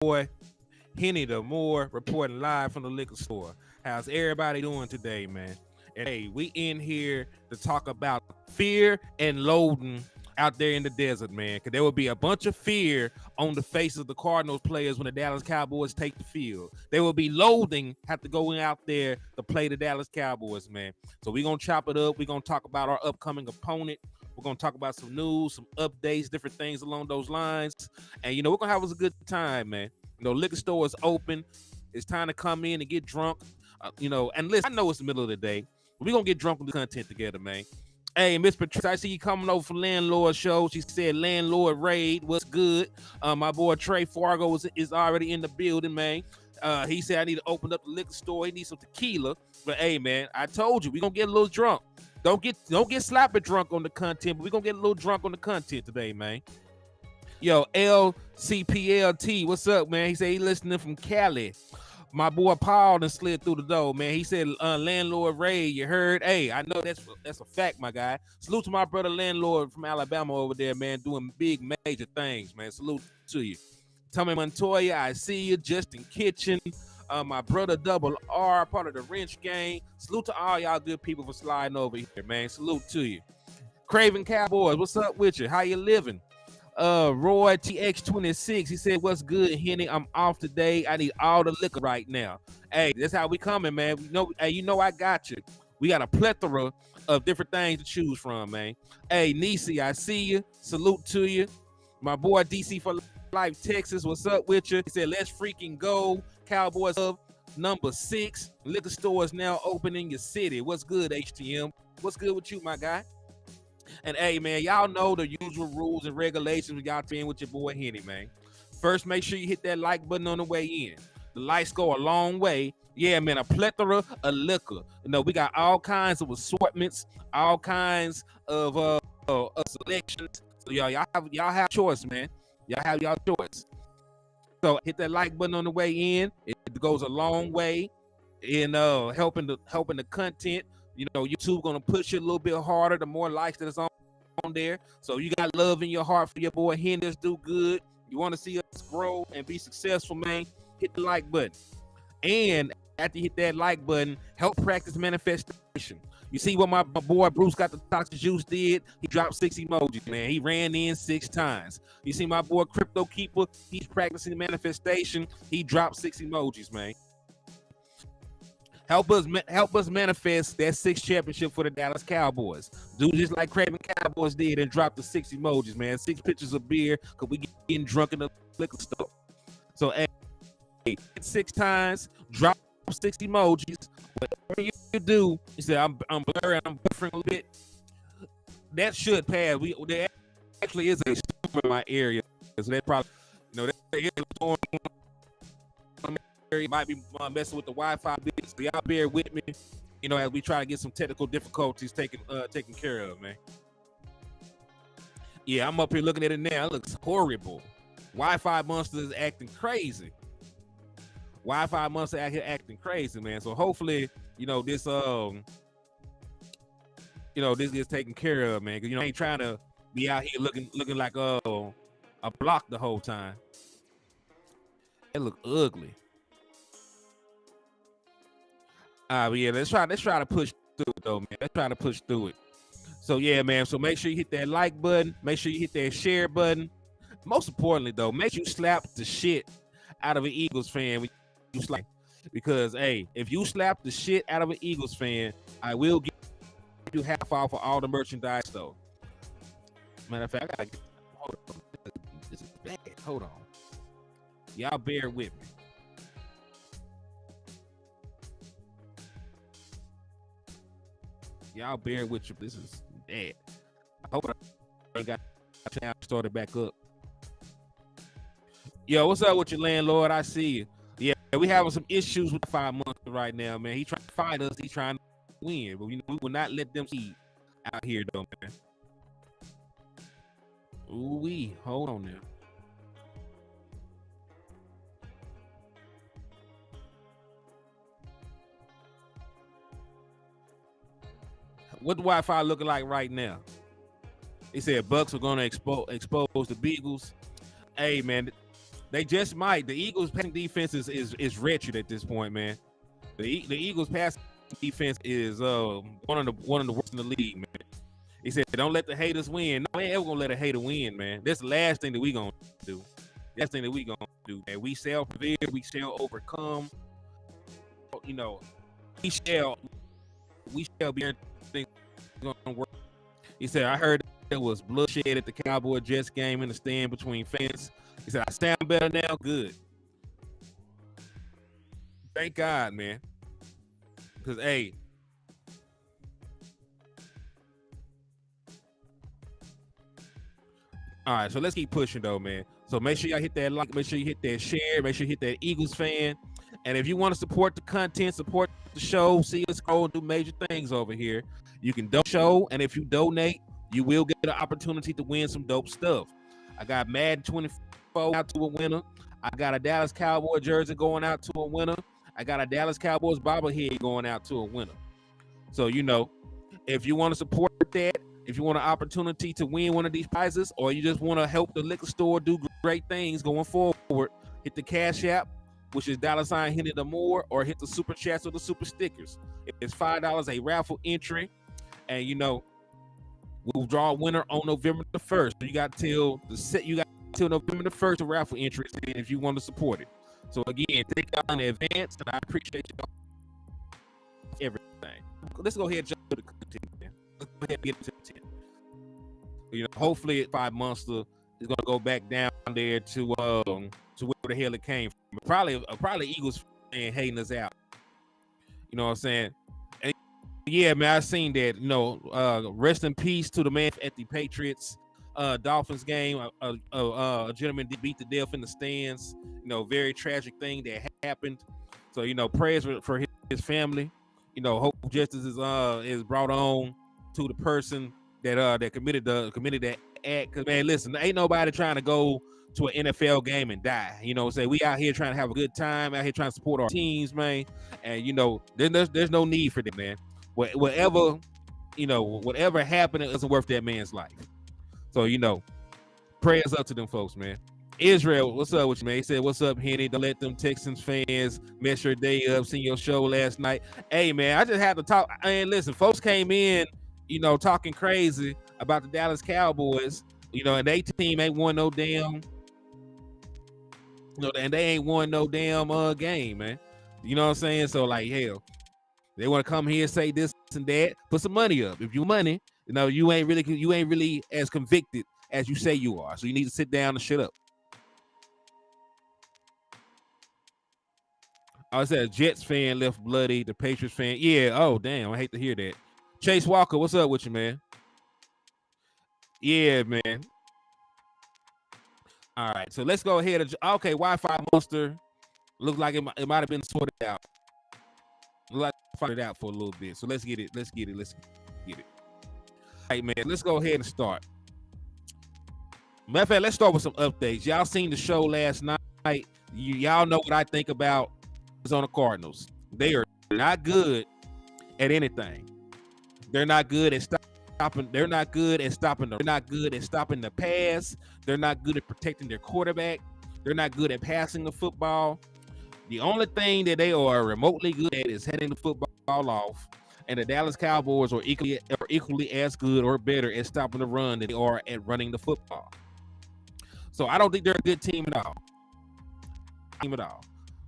boy Hennythemoor reporting live from the liquor store. How's everybody doing today, man? And hey, we in here to talk about fear and loathing out there in the desert, man. Because there will be a bunch of fear on the faces of the Cardinals players when the Dallas Cowboys take the field. There will be loathing have to go out there to play the Dallas Cowboys, man. So we're going to chop it up. We're going to talk about our upcoming opponent. We're going to talk about some news, some updates, different things along those lines. And, we're going to have us a good time, man. Liquor store is open. It's time to come in and get drunk. And listen, I know it's the middle of the day. We're going to get drunk with the content together, man. Hey, Miss Patricia, I see you coming over from Landlord Show. She said Landlord Raid, what's good? My boy Trey Fargo is already in the building, man. He said I need to open up the liquor store. He needs some tequila. But hey, man, I told you, we're going to get a little drunk. Don't get sloppy drunk on the content, but we're going to get a little drunk on the content today, man. Yo, LCPLT, what's up, man? He said he listening from Cali. My boy Paul done slid through the door, man. He said, Landlord Ray, you heard? Hey, I know that's a fact, my guy. Salute to my brother Landlord from Alabama over there, man, doing big, major things, man. Salute to you. Tommy Montoya, I see you. Justin Kitchen, my brother Double R, part of the Wrench Gang. Salute to all y'all good people for sliding over here, man. Salute to you. Craven Cowboys, what's up with you? How you living? Roy TX26, he said, what's good, Henny? I'm off today. I need all the liquor right now. Hey, that's how we coming, man. I got you. We got a plethora of different things to choose from, man. Hey, Nisi, I see you. Salute to you. My boy DC for Life Texas, what's up with you? He said, let's freaking go. Cowboys of number 6. Liquor store is now open in your city. What's good, HTM? What's good with you, my guy? And hey, man, y'all know the usual rules and regulations we got in with your boy Henny, man. First, make sure you hit that like button on the way in. The likes go a long way. Yeah, man, a plethora of liquor. We got all kinds of assortments, all kinds of selections. So y'all have choice, man. Y'all have y'all choice. So hit that like button on the way in. It goes a long way in helping the content. YouTube gonna push it a little bit harder the more likes that is on there. So you got love in your heart for your boy Henry. Let's do good. You want to see us grow and be successful, man? Hit the like button. And after you hit that like button, help practice manifestation. You see what my boy Bruce got the toxic juice did? He dropped 6 emojis, man. He ran in 6 times. You see my boy Crypto Keeper? He's practicing manifestation. He dropped 6 emojis, man. Help us manifest that 6th championship for the Dallas Cowboys. Do just like Craven Cowboys did and drop the 6 emojis, man. 6 pitchers of beer because we getting drunk in the liquor store. So, hey, hit 6 times, drop 6 emojis. Whatever you do, you say, I'm blurring, I'm buffering a little bit. That should pass. There actually is a storm in my area. So that probably, there is a storm. Might be messing with the Wi-Fi bits. So y'all bear with me, as we try to get some technical difficulties taken care of, man. Yeah, I'm up here looking at it now. It looks horrible. Wi-Fi monster is acting crazy. Wi-Fi monster out here acting crazy, man. So hopefully, this this gets taken care of, man. Because I ain't trying to be out here looking like a block the whole time. It look ugly. But yeah, let's try to push through it though, man. Let's try to push through it. So yeah, man. So make sure you hit that like button. Make sure you hit that share button. Most importantly, though, make sure you slap the shit out of an Eagles fan when you slap. Because hey, if you slap the shit out of an Eagles fan, I will give you half off of all the merchandise though. Matter of fact, I gotta hold on. This is bad. Hold on. Y'all bear with me. Y'all bear with you. This is bad. I hope I got started back up. Yo, what's up with your landlord? I see you. Yeah, we having some issues with the 5 months right now, man. He trying to fight us. He trying to win, but we will not let them see out here, though, man. Ooh-wee. Hold on now. What the Wi-Fi looking like right now? He said Bucks are going to expose the Beagles. Hey, man, They just might. The Eagles' passing defense is wretched at this point, man. The Eagles' passing defense is one of the worst in the league, man. He said, "Don't let the haters win." No, ain't ever gonna let a hater win, man. That's the last thing that we gonna do. That's the thing that we gonna do, man. We shall prevail. We shall overcome. You know, we shall be everything gonna work. He said, "I heard there was bloodshed at the Cowboy Jets game in the stand between fans." He said, "I stand better now. Good. Thank God, man. Because hey." All right, so let's keep pushing though, man. So make sure y'all hit that like, make sure you hit that share, make sure you hit that Eagles fan. And if you want to support the content, support the show, see us go and do major things over here, you can donate show. And if you donate, you will get an opportunity to win some dope stuff. I got Madden 24 out to a winner. I got a Dallas Cowboy jersey going out to a winner. I got a Dallas Cowboys bobblehead going out to a winner. So, you know, if you want to support that, if you want an opportunity to win one of these prizes, or you just want to help the liquor store do great things going forward, hit the Cash App, which is $Hennythemoor, or hit the Super Chats or the Super Stickers. It's $5 a raffle entry, and you know we'll draw a winner on November the 1st. You got till November the 1st to raffle entries if you want to support it. So again, thank y'all in advance, and I appreciate y'all everything. Let's go ahead and jump to the content, man. Let's go ahead and get into the content. You know, hopefully 5 Monster is gonna go back down there to where the hell it came from. Probably Eagles fan hating us out. You know what I'm saying? And yeah, man, I seen that. You know, rest in peace to the man at the Patriots Dolphins game. A gentleman did beat to death in the stands. You know, very tragic thing that happened. So you know, prayers for his family. You know, hope justice is brought on to the person that committed that act. Cause man, listen, ain't nobody trying to go to an NFL game and die. You know, say we out here trying to have a good time, out here trying to support our teams, man. And you know, there's no need for that, man. Whatever happened, it isn't worth that man's life. So you know, prayers up to them folks, man. Israel, what's up with you, man? He said, "What's up, Henny? Don't let them Texans fans mess your day up. Seen your show last night." Hey, man, I just had to talk. And listen, folks came in, you know, talking crazy about the Dallas Cowboys, you know, and they team ain't won no damn, you know, and they ain't won no damn game, man. You know what I'm saying? So like, hell, they want to come here and say this and that. Put some money up. If you money, you know, you ain't really as convicted as you say you are. So you need to sit down and shut up. I said a Jets fan left bloody. The Patriots fan, yeah. Oh damn, I hate to hear that. Chase Walker, what's up with you, man? Yeah, man. All right, so let's go ahead and okay. Wi-Fi Monster looks like it might have been sorted out. Look like sorted out for a little bit. So let's get it. All right, man. Let's go ahead and start. Matter of fact, let's start with some updates. Y'all seen the show last night. Y'all know what I think about on the Cardinals. They are not good at anything. They're not good at stopping. They're not good at stopping. They're not good at stopping the pass. They're not good at protecting their quarterback. They're not good at passing the football. The only thing that they are remotely good at is heading the football off. And the Dallas Cowboys are equally as good or better at stopping the run than they are at running the football. So I don't think they're a good team at all.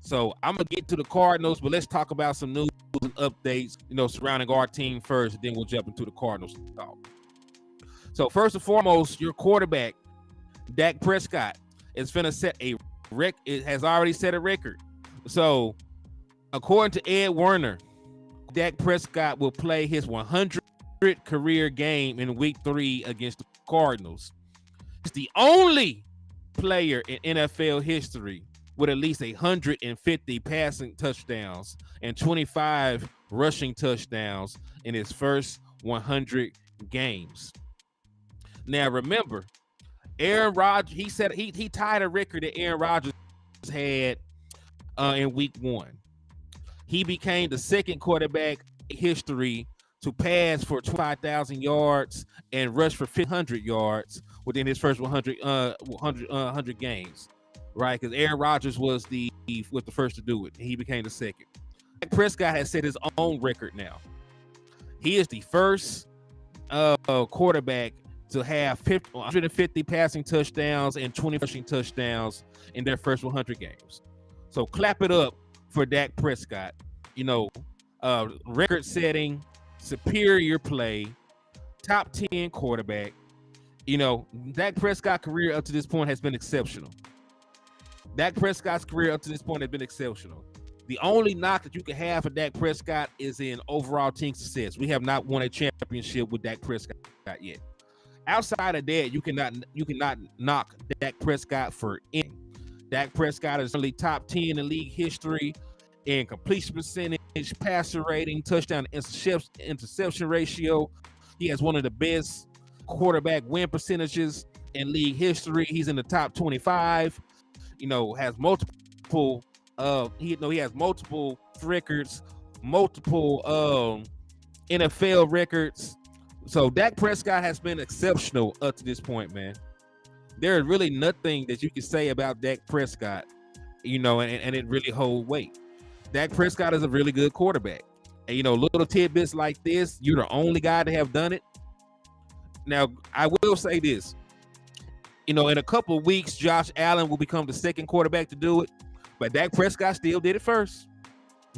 So I'm gonna get to the Cardinals, but let's talk about some news and updates, you know, surrounding our team first. Then we'll jump into the Cardinals talk. So first and foremost, your quarterback, Dak Prescott, is finna set a it has already set a record. So according to Ed Werner, Dak Prescott will play his 100th career game in Week 3 against the Cardinals. He's the only player in NFL history with at least 150 passing touchdowns and 25 rushing touchdowns in his first 100 games. Now, remember, Aaron Rodgers, he said he tied a record that Aaron Rodgers had in Week 1. He became the second quarterback in history to pass for 25,000 yards and rush for 500 yards within his first 100 games. right? Because Aaron Rodgers was the first to do it. He became the second. Dak Prescott has set his own record now. He is the first quarterback to have 150 passing touchdowns and 20 rushing touchdowns in their first 100 games. So clap it up for Dak Prescott. You know, record-setting, superior play, top 10 quarterback. You know, Dak Prescott's career up to this point has been exceptional. Dak Prescott's career up to this point has been exceptional. The only knock that you can have for Dak Prescott is in overall team success. We have not won a championship with Dak Prescott yet. Outside of that, you cannot knock Dak Prescott for anything. Dak Prescott is only top 10 in league history in completion percentage, passer rating, touchdown interception ratio. He has one of the best quarterback win percentages in league history. He's in the top 25. You know, has multiple he has multiple records, multiple NFL records. So Dak Prescott has been exceptional up to this point, man. There is really nothing that you can say about Dak Prescott, you know, and it really hold weight. Dak Prescott is a really good quarterback. And, you know, little tidbits like this, you're the only guy to have done it. Now, I will say this. You know, in a couple of weeks, Josh Allen will become the second quarterback to do it. But Dak Prescott still did it first.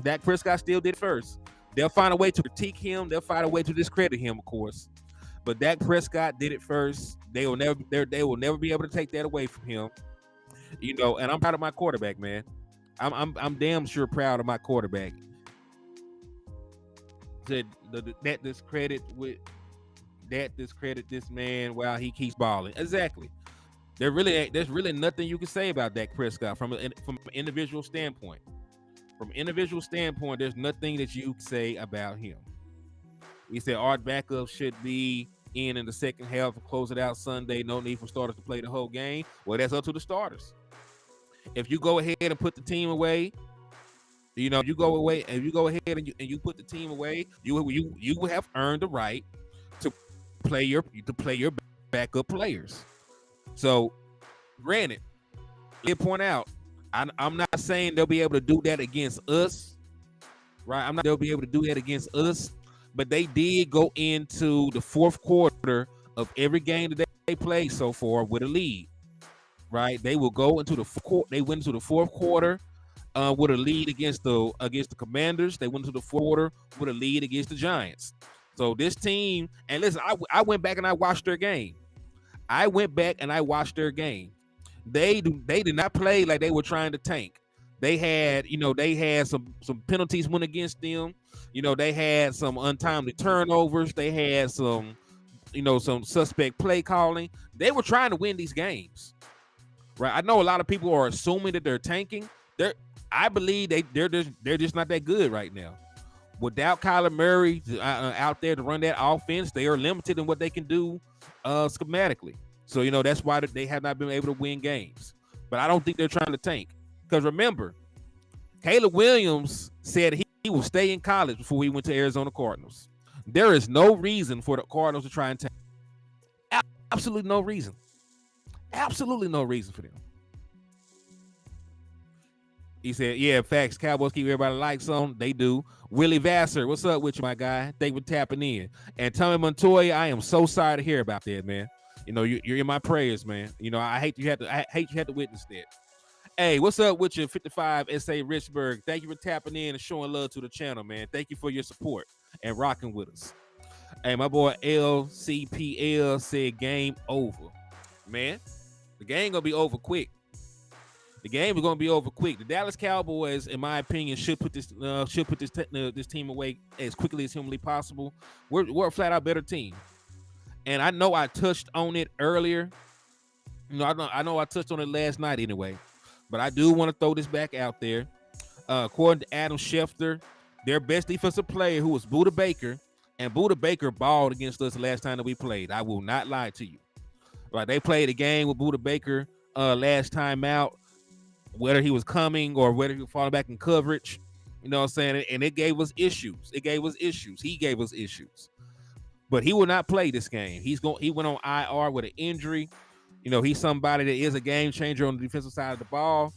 Dak Prescott still did it first. They'll find a way to critique him. They'll find a way to discredit him, of course. But Dak Prescott did it first. They will never be able to take that away from him. You know, and I'm proud of my quarterback, man. I'm damn sure proud of my quarterback. That discredit this man while he keeps balling. Exactly. There's really nothing you can say about Dak Prescott from an individual standpoint. From an individual standpoint, there's nothing that you can say about him. He said Art backup should be in the second half and close it out Sunday. No need for starters to play the whole game. Well, that's up to the starters. If you go ahead and put the team away, you know, you go ahead and you put the team away, you have earned the right to play your backup players. So, granted, let me point out, I'm not saying they'll be able to do that against us, right? They'll be able to do that against us, but they did go into the fourth quarter of every game that they played so far with a lead, right? They will go into the went into the fourth quarter with a lead against the Commanders. They went into the fourth quarter with a lead against the Giants. So this team, and listen, I went back and I watched their game. They did not play like they were trying to tank. They had some penalties went against them. You know, they had some untimely turnovers. They had some suspect play calling. They were trying to win these games, right? I know a lot of people are assuming that they're tanking. I believe they're just not that good right now. Without Kyler Murray out there to run that offense, they are limited in what they can do schematically. So, you know, that's why they have not been able to win games. But I don't think they're trying to tank. Because remember, Caleb Williams said he will stay in college before he went to Arizona Cardinals. There is no reason for the Cardinals to try and tank. Absolutely no reason. Absolutely no reason for them. He said, yeah, facts. Cowboys keep everybody likes on. They do. Willie Vassar, what's up with you, my guy? Thank you for tapping in. And Tommy Montoya, I am so sorry to hear about that, man. You know, you're in my prayers, man. You know, I hate you had to witness that. Hey, what's up with you, 55 SA Richburg? Thank you for tapping in and showing love to the channel, man. Thank you for your support and rocking with us. Hey, my boy LCPL said game over. Man, the game gonna be over quick. The game is going to be over quick. The Dallas Cowboys, in my opinion, should put this team away as quickly as humanly possible. We're a flat out better team, and I know I touched on it earlier. You know, I know I touched on it last night anyway, but I do want to throw this back out there. According to Adam Schefter, their best defensive player, who was Budda Baker, and Budda Baker balled against us the last time that we played. I will not lie to you. Right, they played a game with Budda Baker last time out. Whether he was coming or whether he was falling back in coverage, you know what I'm saying? And it gave us issues. He gave us issues. But he will not play this game. He went on IR with an injury. He's somebody that is a game changer on the defensive side of the ball.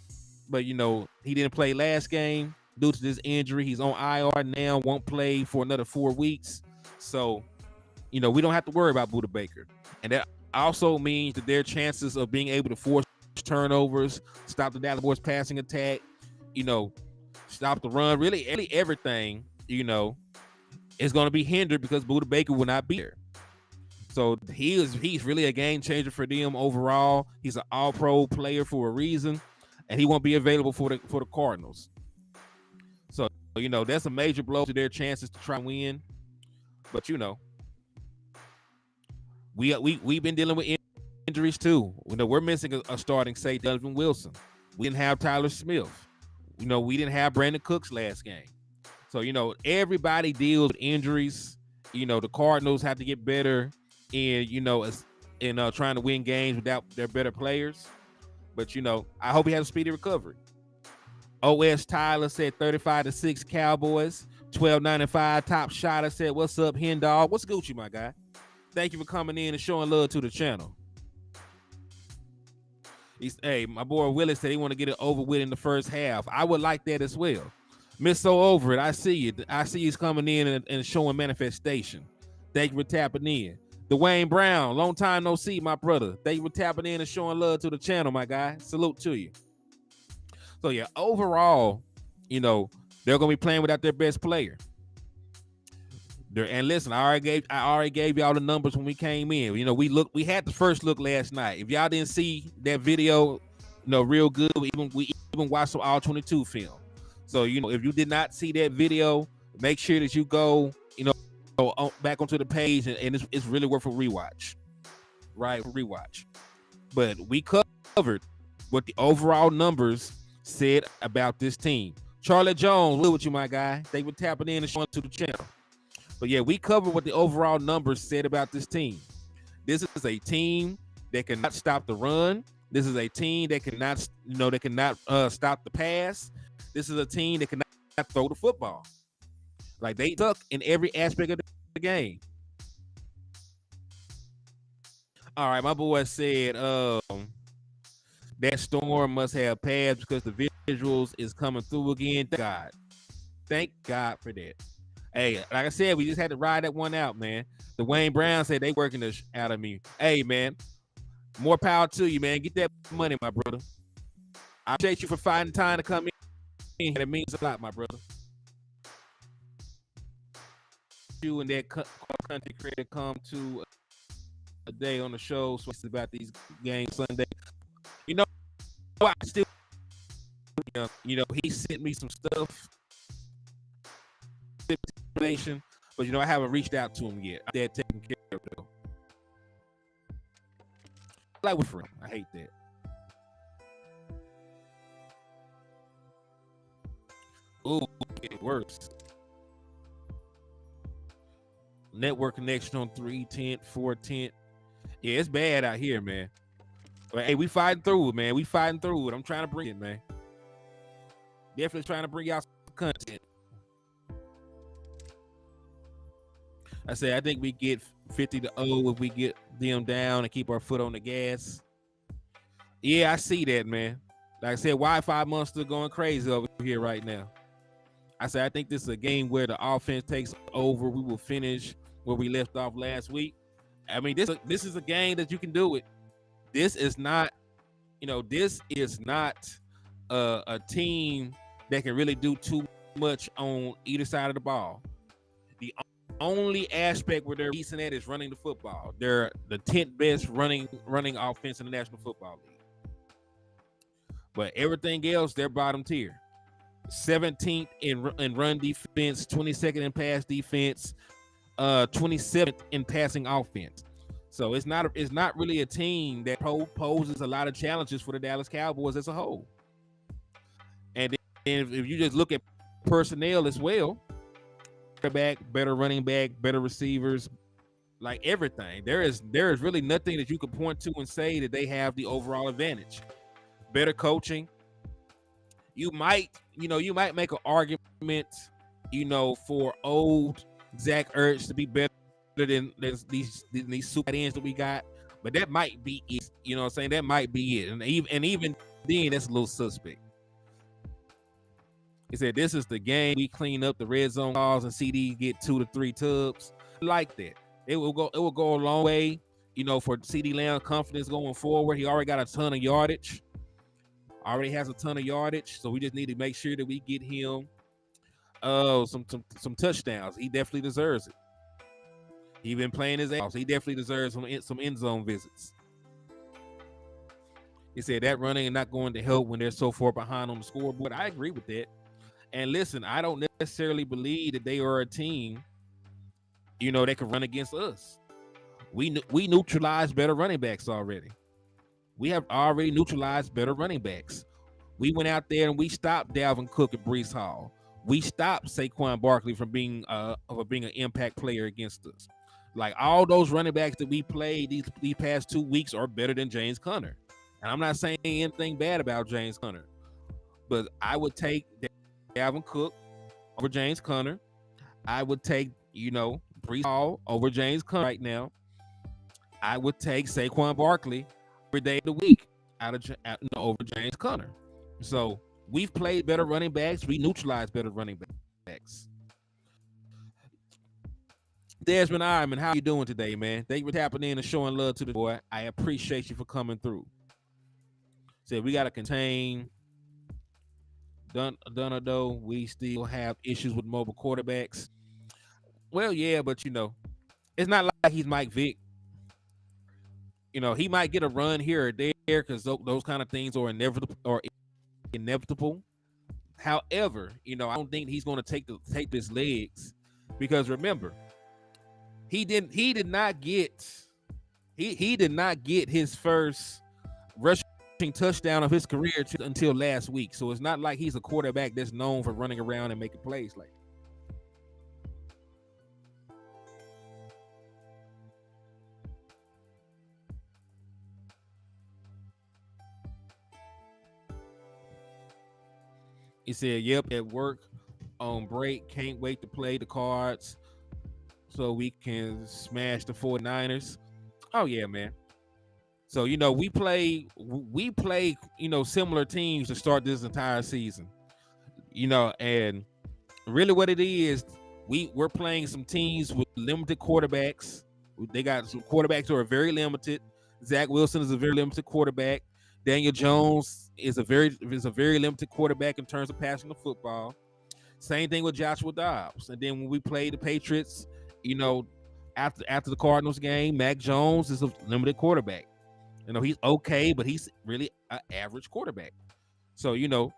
But he didn't play last game due to this injury. He's on IR now, won't play for another 4 weeks. So, we don't have to worry about Budda Baker. And that also means that their chances of being able to force turnovers, stop the Dallas Cowboys passing attack, stop the run, really everything, is going to be hindered because Budda Baker will not be there. So he's really a game changer for them overall. He's an all-pro player for a reason, and he won't be available for the Cardinals. So, that's a major blow to their chances to try and win. But, we've been dealing with injuries too. We're missing a starting safety, Donovan Wilson. We didn't have Tyler Smith. We didn't have Brandon Cooks last game. So, everybody deals with injuries. The Cardinals have to get better in trying to win games without their better players. But, I hope he has a speedy recovery. O.S. Tyler said 35-6 Cowboys. 1295 Top Shotter said, what's up, Hen Dog? What's Gucci, my guy? Thank you for coming in and showing love to the channel. My boy Willis said he want to get it over with in the first half. I would like that as well. Miss So Over It, I see you. I see he's coming in and showing manifestation. Thank you for tapping in. Dwayne Brown, long time no see, my brother. Thank you for tapping in and showing love to the channel, my guy. Salute to you. So yeah, overall, they're gonna be playing without their best player. And listen, I already gave y'all the numbers when we came in. We had the first look last night. If y'all didn't see that video, real good, we even watched some all 22 film. So if you did not see that video, make sure that you go back onto the page, and it's really worth a rewatch, right? Rewatch. But we covered what the overall numbers said about this team. Charlie Jones, live with you, my guy. They were tapping in and showing to the channel. But yeah, we covered what the overall numbers said about this team. This is a team that cannot stop the run. This is a team that cannot stop the pass. This is a team that cannot throw the football. Like, they suck in every aspect of the game. All right, my boy said that storm must have pads because the visuals is coming through again. Thank God for that. Hey, like I said, we just had to ride that one out, man. Dwayne Brown said they working the out of me. Hey, man, more power to you, man. Get that money, my brother. I appreciate you for finding time to come in. That means a lot, my brother. You and that country creator come to a day on the show, so it's about these games Sunday. I still, he sent me some stuff. But I haven't reached out to him yet. They're taking care of it. Like with friend, I hate that. Ooh, it works. Network connection on 310, 410. Yeah, it's bad out here, man. But hey, we fighting through it, man. We fighting through it. I'm trying to bring it, man. Definitely trying to bring out some content. I think we get 50-0 if we get them down and keep our foot on the gas. Yeah, I see that, man. Like I said, Wi-Fi monster going crazy over here right now. I think this is a game where the offense takes over. We will finish where we left off last week. I mean, this is a game that you can do it. This is not, a team that can really do too much on either side of the ball. The only aspect where they're decent at is running the football. They're the 10th best running offense in the National Football League. But everything else, they're bottom tier. 17th in run defense, 22nd in pass defense, 27th in passing offense. So it's not really a team that poses a lot of challenges for the Dallas Cowboys as a whole. And then if you just look at personnel as well, better running back, better receivers, like everything. There is really nothing that you could point to and say that they have the overall advantage. Better coaching. You might make an argument, for old Zach Ertz to be better than these super ends that we got. but that might be it. You know what I'm saying? That might be it. And even then, that's a little suspect. He said, "This is the game. We clean up the red zone calls and CD get 2 to 3 tubs." Like that. It will go a long way, you know, for CD Lamb confidence going forward. He already got a ton of yardage. Already has a ton of yardage. So we just need to make sure that we get him some touchdowns. He definitely deserves it. He been playing his ass. He definitely deserves some end zone visits. He said that running is not going to help when they're so far behind on the scoreboard. I agree with that. And listen, I don't necessarily believe that they are a team, you know, that can run against us. We neutralized better running backs already. We have already neutralized better running backs. We went out there and we stopped Dalvin Cook and Breece Hall. We stopped Saquon Barkley from being an impact player against us. Like all those running backs that we played these past 2 weeks are better than James Conner. And I'm not saying anything bad about James Conner, but I would take Dalvin Cook over James Conner. I would take, you know, Breece Hall over James Conner right now. I would take Saquon Barkley every day of the week over James Conner. So we've played better running backs. We neutralized better running backs. Desmond Ironman, how you doing today, man? Thank you for tapping in and showing love to the boy. I appreciate you for coming through. Said we got to contain Donado. We still have issues with mobile quarterbacks. Well, yeah, but you know, it's not like he's Mike Vick. You know, he might get a run here or there because those kind of things are inevitable. However, you know, I don't think he's going to take his legs because remember, he did not get his first rushing touchdown of his career until last week. So it's not like he's a quarterback that's known for running around and making plays like that. He said, "Yep, at work on break, can't wait to play the cards so we can smash the 49ers. Oh yeah, man. So, you know, we play, you know, similar teams to start this entire season. You know, and really what it is, we're playing some teams with limited quarterbacks. They got some quarterbacks who are very limited. Zach Wilson is a very limited quarterback. Daniel Jones is a very limited quarterback in terms of passing the football. Same thing with Joshua Dobbs. And then when we play the Patriots, you know, after the Cardinals game, Mac Jones is a limited quarterback. You know, he's okay, but he's really an average quarterback. So, you know,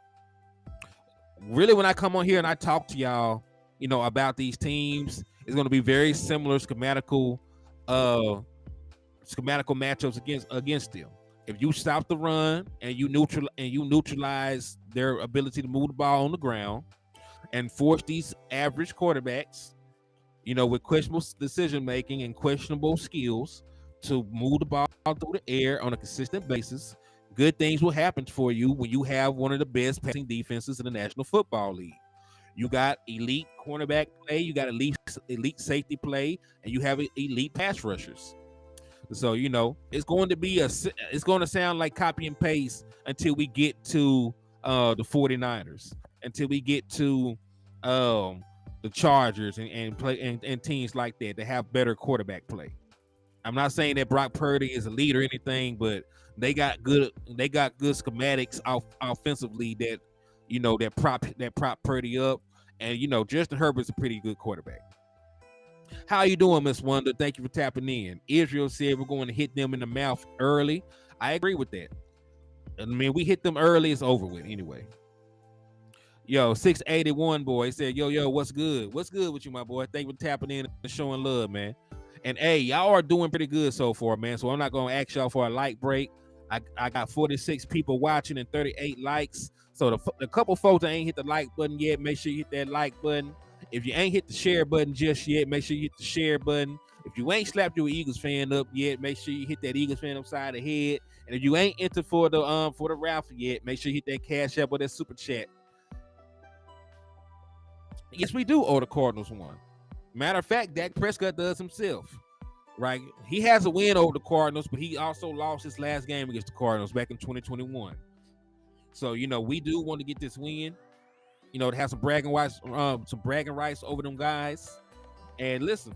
really when I come on here and I talk to y'all, you know, about these teams, it's going to be very similar schematical matchups against them. If you stop the run and you neutralize their ability to move the ball on the ground and force these average quarterbacks, you know, with questionable decision making and questionable skills to move the ball through the air on a consistent basis, good things will happen for you when you have one of the best passing defenses in the National Football League. You got elite cornerback play, you got elite safety play, and you have elite pass rushers. So, you know, it's going to sound like copy and paste until we get to the 49ers, until we get to the Chargers and teams like that have better quarterback play. I'm not saying that Brock Purdy is a lead or anything, but they got good schematics offensively that, you know, that prop Purdy up. And, you know, Justin Herbert's a pretty good quarterback. How you doing, Miss Wonder? Thank you for tapping in. Israel said we're going to hit them in the mouth early. I agree with that. I mean, we hit them early, it's over with anyway. Yo, 681 boy said, yo, what's good? What's good with you, my boy? Thank you for tapping in and showing love, man. And hey, y'all are doing pretty good so far, man. So I'm not going to ask y'all for a like break. I got 46 people watching and 38 likes. So the couple folks that ain't hit the like button yet, make sure you hit that like button. If you ain't hit the share button just yet, make sure you hit the share button. If you ain't slapped your Eagles fan up yet, make sure you hit that Eagles fan upside the head. And if you ain't entered for the raffle yet, make sure you hit that Cash App or that Super Chat. Yes, we do owe the Cardinals one. Matter of fact, Dak Prescott does himself. right? He has a win over the Cardinals, but he also lost his last game against the Cardinals back in 2021. So, we do want to get this win, to have some bragging rights over them guys. And listen,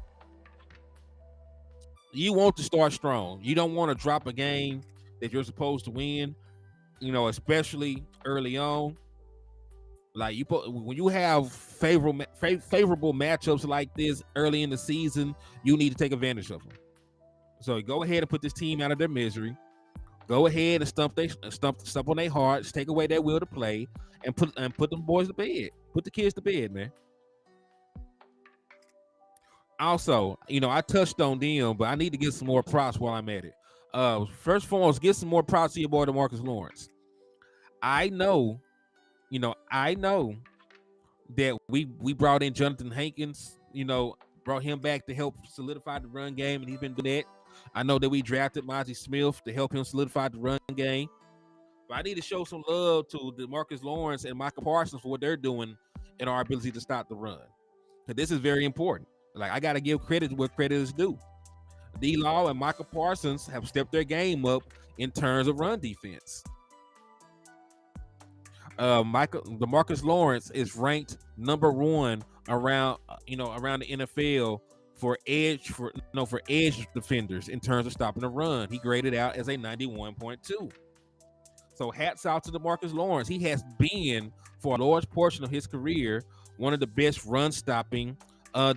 you want to start strong. You don't want to drop a game that you're supposed to win, especially early on. Like when you have favorable matchups like this early in the season, you need to take advantage of them. So go ahead and put this team out of their misery. Go ahead and stump on their hearts, take away their will to play, and put them boys to bed. Put the kids to bed, man. Also, I touched on them, but I need to get some more props while I'm at it. First and foremost, get some more props to your boy DeMarcus Lawrence. I know that we brought in Jonathan Hankins, brought him back to help solidify the run game, and he's been doing that. I know that we drafted Mozzie Smith to help him solidify the run game. But I need to show some love to DeMarcus Lawrence and Micah Parsons for what they're doing in our ability to stop the run. Because this is very important. Like, I got to give credit where credit is due. D-Law and Micah Parsons have stepped their game up in terms of run defense. DeMarcus Lawrence is ranked number 1 around the NFL for edge defenders in terms of stopping the run. He graded out as a 91.2. So hats out to DeMarcus Lawrence. He has been, for a large portion of his career, one of the best run-stopping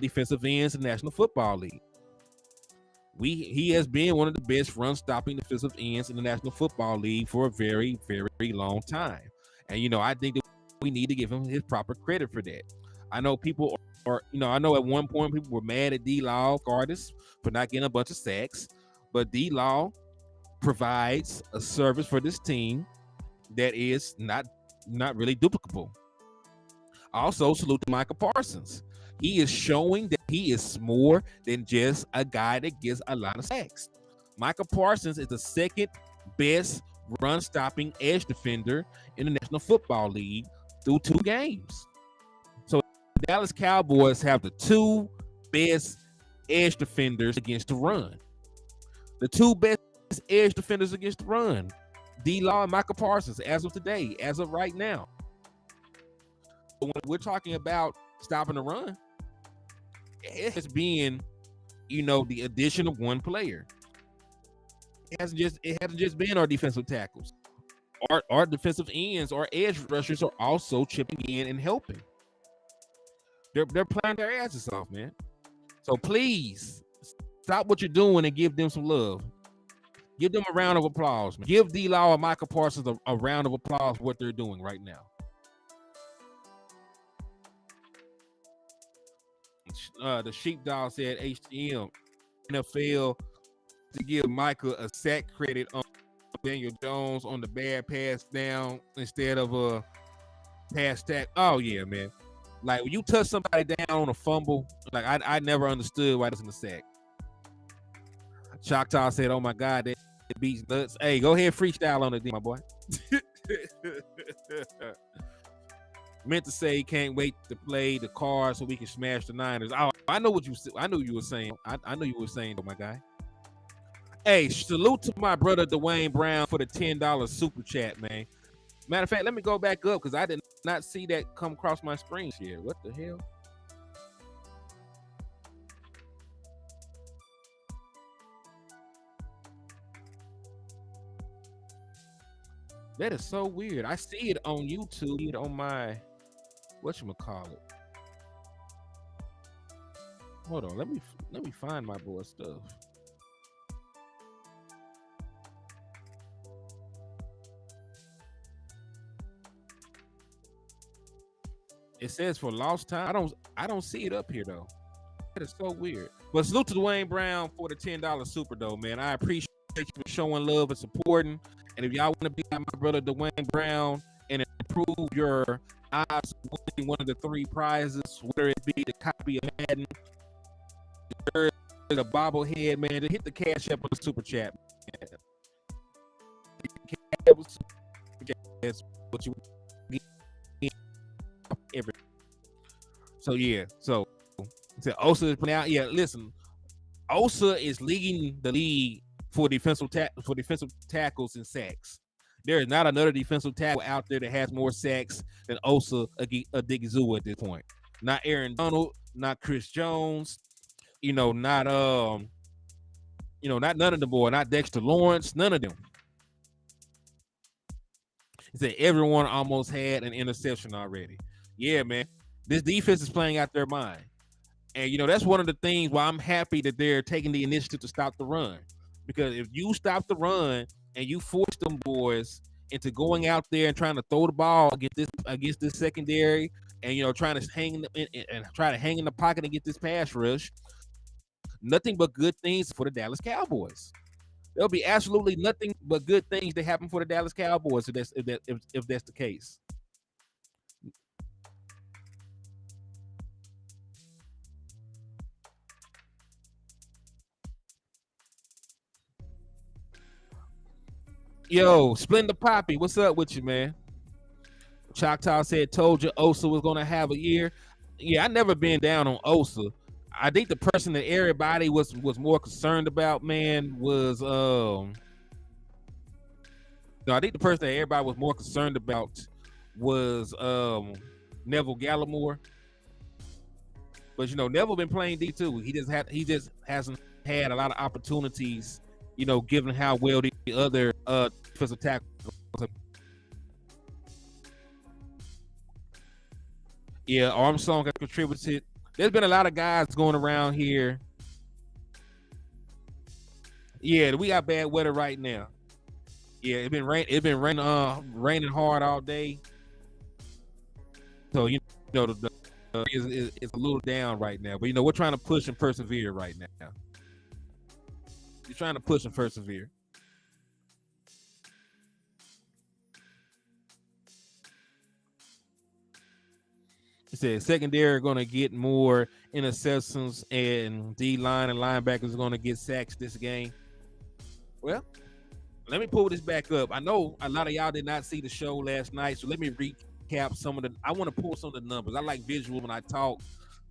defensive ends in the National Football League. He has been one of the best run-stopping defensive ends in the National Football League for a very, very long time. And, I think that we need to give him his proper credit for that. I know people I know at one point people were mad at D-Law Cardinals for not getting a bunch of sacks, but D-Law provides a service for this team that is not really duplicable. Also, salute to Micah Parsons. He is showing that he is more than just a guy that gets a lot of sacks. Micah Parsons is the second best run-stopping edge defender in the National Football League through 2 games. So the Dallas Cowboys have the 2 best edge defenders against the run. The 2 best edge defenders against the run, D-Law and Micah Parsons, as of today, as of right now. When we're talking about stopping the run, it has been, the addition of one player. It hasn't just been our defensive tackles. Our defensive ends, our edge rushers are also chipping in and helping. They're playing their asses off, man. So please stop what you're doing and give them some love. Give them a round of applause, man. Give D-Law and Micah Parsons a round of applause for what they're doing right now. The Sheepdog said HTM NFL to give Micah a sack credit on Daniel Jones on the bad pass down instead of a pass stack. Oh yeah, man. Like when you touch somebody down on a fumble, like I never understood why it wasn't a sack. Choctaw said, "Oh my God, that beats nuts." Hey, go ahead, freestyle on it, my boy. Meant to say can't wait to play the Cards so we can smash the Niners. Oh, I know you were saying. I know you were saying, oh my guy. Hey, salute to my brother Dwayne Brown for the $10 super chat, man. Matter of fact, let me go back up because I did not see that come across my screen here. What the hell? That is so weird. I see it on YouTube, on my whatchamacallit. Hold on, let me find my boy stuff. It says for lost time. I don't see it up here though. That is so weird. But salute to Dwayne Brown for the $10 super though, man. I appreciate you for showing love and supporting. And if y'all want to be like my brother Dwayne Brown and improve your odds of winning one of the 3 prizes, whether it be the copy of Madden, the bobblehead, man, to hit the cash up on the super chat. That's what you every. So yeah, so Osa is now. Yeah, listen, Osa is leading the league for defensive tackles and sacks. There is not another defensive tackle out there that has more sacks than Osa Odighizuwa at this point. Not Aaron Donald, not Chris Jones, not not none of the boy, not Dexter Lawrence, none of them. He said everyone almost had an interception already. Yeah, man. This defense is playing out their mind. And that's one of the things why I'm happy that they're taking the initiative to stop the run. Because if you stop the run and you force them boys into going out there and trying to throw the ball against this secondary, and trying to hang in the pocket and get this pass rush, nothing but good things for the Dallas Cowboys. There'll be absolutely nothing but good things that happen for the Dallas Cowboys if that's the case. Yo, Splendor Poppy, what's up with you, man? Choctaw said, told you Osa was going to have a year. Yeah, I never been down on Osa. I think the person that everybody was more concerned about, man, was no, I think the person that everybody was more concerned about was Neville Gallimore. But Neville been playing D too. He just hasn't had a lot of opportunities, given how well the other defensive tackle. Yeah, Armstrong has contributed. There's been a lot of guys going around here. Yeah, we got bad weather right now. Yeah, it's been raining hard all day. So it's a little down right now. But we're trying to push and persevere right now. You're trying to push and persevere. He said secondary are going to get more interceptions, and D line and linebackers are going to get sacks this game. Well, let me pull this back up. I know a lot of y'all did not see the show last night, so let me recap some of the. I want to pull some of the numbers. I like visual when I talk,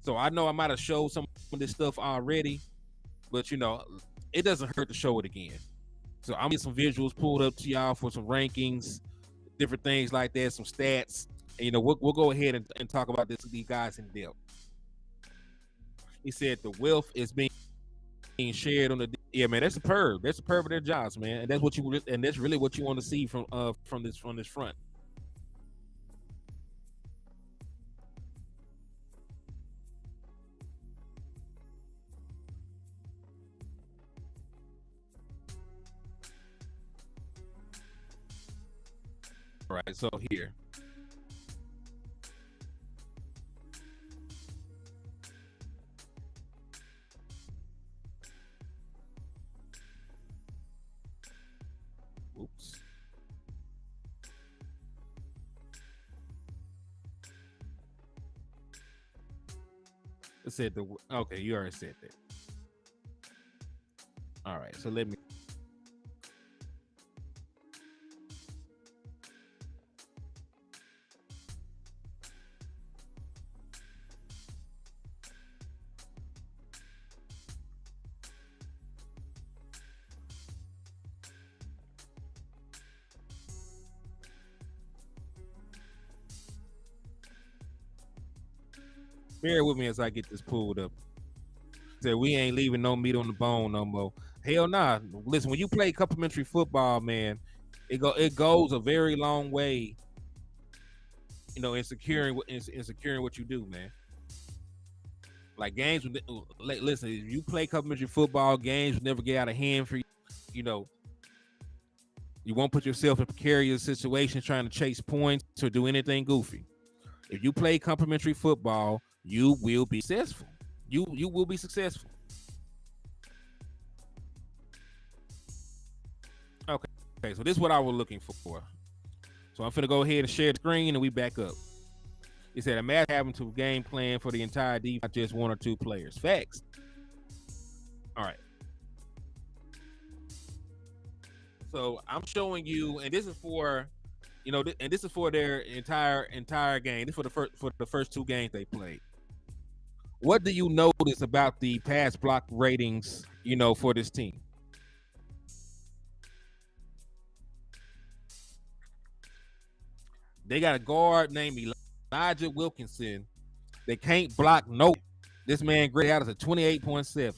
so I know I might have showed some of this stuff already, but it doesn't hurt to show it again. So I'm gonna get some visuals pulled up to y'all for some rankings, different things like that, some stats. And, we'll go ahead and talk about these guys in depth. He said the wealth is being shared on the. Yeah, man, that's superb. That's superb of their jobs, man, and that's really what you want to see from this front. All right, so here. Oops. It said okay, you already said that. All right, so let me. Bear with me as I get this pulled up. Said we ain't leaving no meat on the bone no more. Hell nah. Listen, when you play complimentary football, man, it goes a very long way. In securing what you do, man. Like games, listen, if you play complimentary football, games will never get out of hand for you. You won't put yourself in precarious situations trying to chase points or do anything goofy. If you play complimentary football, you will be successful. You will be successful. Okay, so this is what I was looking for. So I'm finna go ahead and share the screen and we back up. He said, imagine having to game plan for the entire defense, not just one or two players. Facts. All right. So I'm showing you, and this is for, and this is for their entire game. This is for the first two games they played. what do you notice about the pass block ratings, for this team? They got a guard named Elijah Wilkinson. They can't block no. This man graded out as a 28.7.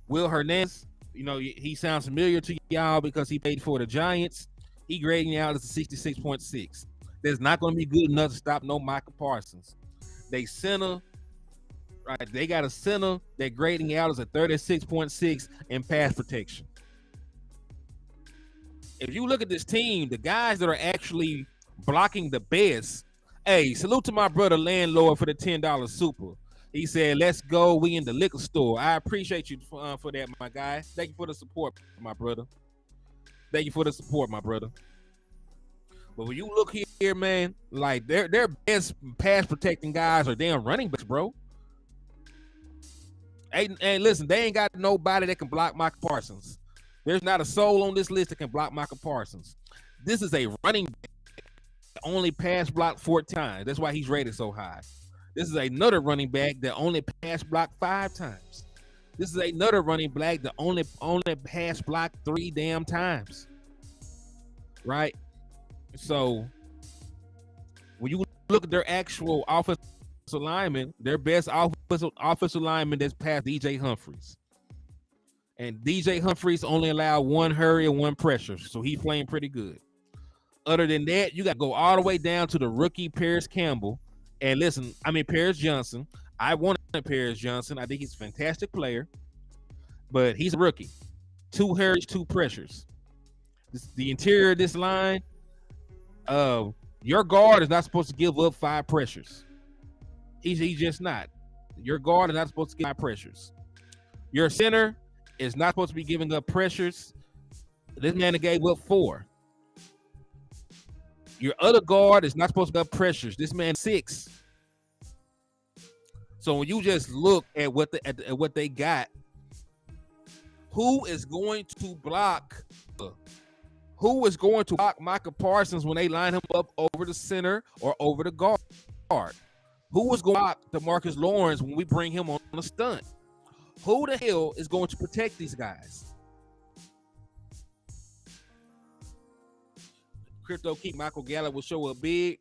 Will Hernandez, he sounds familiar to y'all because he played for the Giants. He grading out as a 66.6. That's not going to be good enough to stop no Micah Parsons. They center, right? They got a center that grading out as a 36.6 in pass protection. If you look at this team, the guys that are actually blocking the best, hey, salute to my brother Landlord for the $10 super. He said, let's go. We in the liquor store. I appreciate you for that, my guy. Thank you for the support, my brother. Thank you for the support, my brother. But when you look here, man, like their best pass protecting guys are damn running backs, bro. Hey, listen, they ain't got nobody that can block Micah Parsons. There's not a soul on this list that can block Micah Parsons. This is a running back that only pass blocked 4 times. That's why he's rated so high. This is another running back that only pass blocked 5 times. This is another running back that only pass blocked 3 damn times. Right? So when you look at their actual offensive lineman, their best offensive lineman that's past DJ Humphries. And DJ Humphries only allowed 1 hurry and 1 pressure, so he's playing pretty good. Other than that, you got to go all the way down to the rookie Paris Campbell. And listen, Paris Johnson. I wanted Paris Johnson. I think he's a fantastic player, but he's a rookie. 2 hurries, 2 pressures. The interior of this line, your guard is not supposed to give up 5 pressures. He's just not. Your guard is not supposed to give 5 pressures. Your center is not supposed to be giving up pressures. This man gave up 4. Your other guard is not supposed to give up pressures. This man 6. So when you just look at what they got, who is going to block? Who is going to block Micah Parsons when they line him up over the center or over the guard? Who is going to block DeMarcus Lawrence when we bring him on a stunt? Who the hell is going to protect these guys? Crypto Keep Michael Gallup will show up big.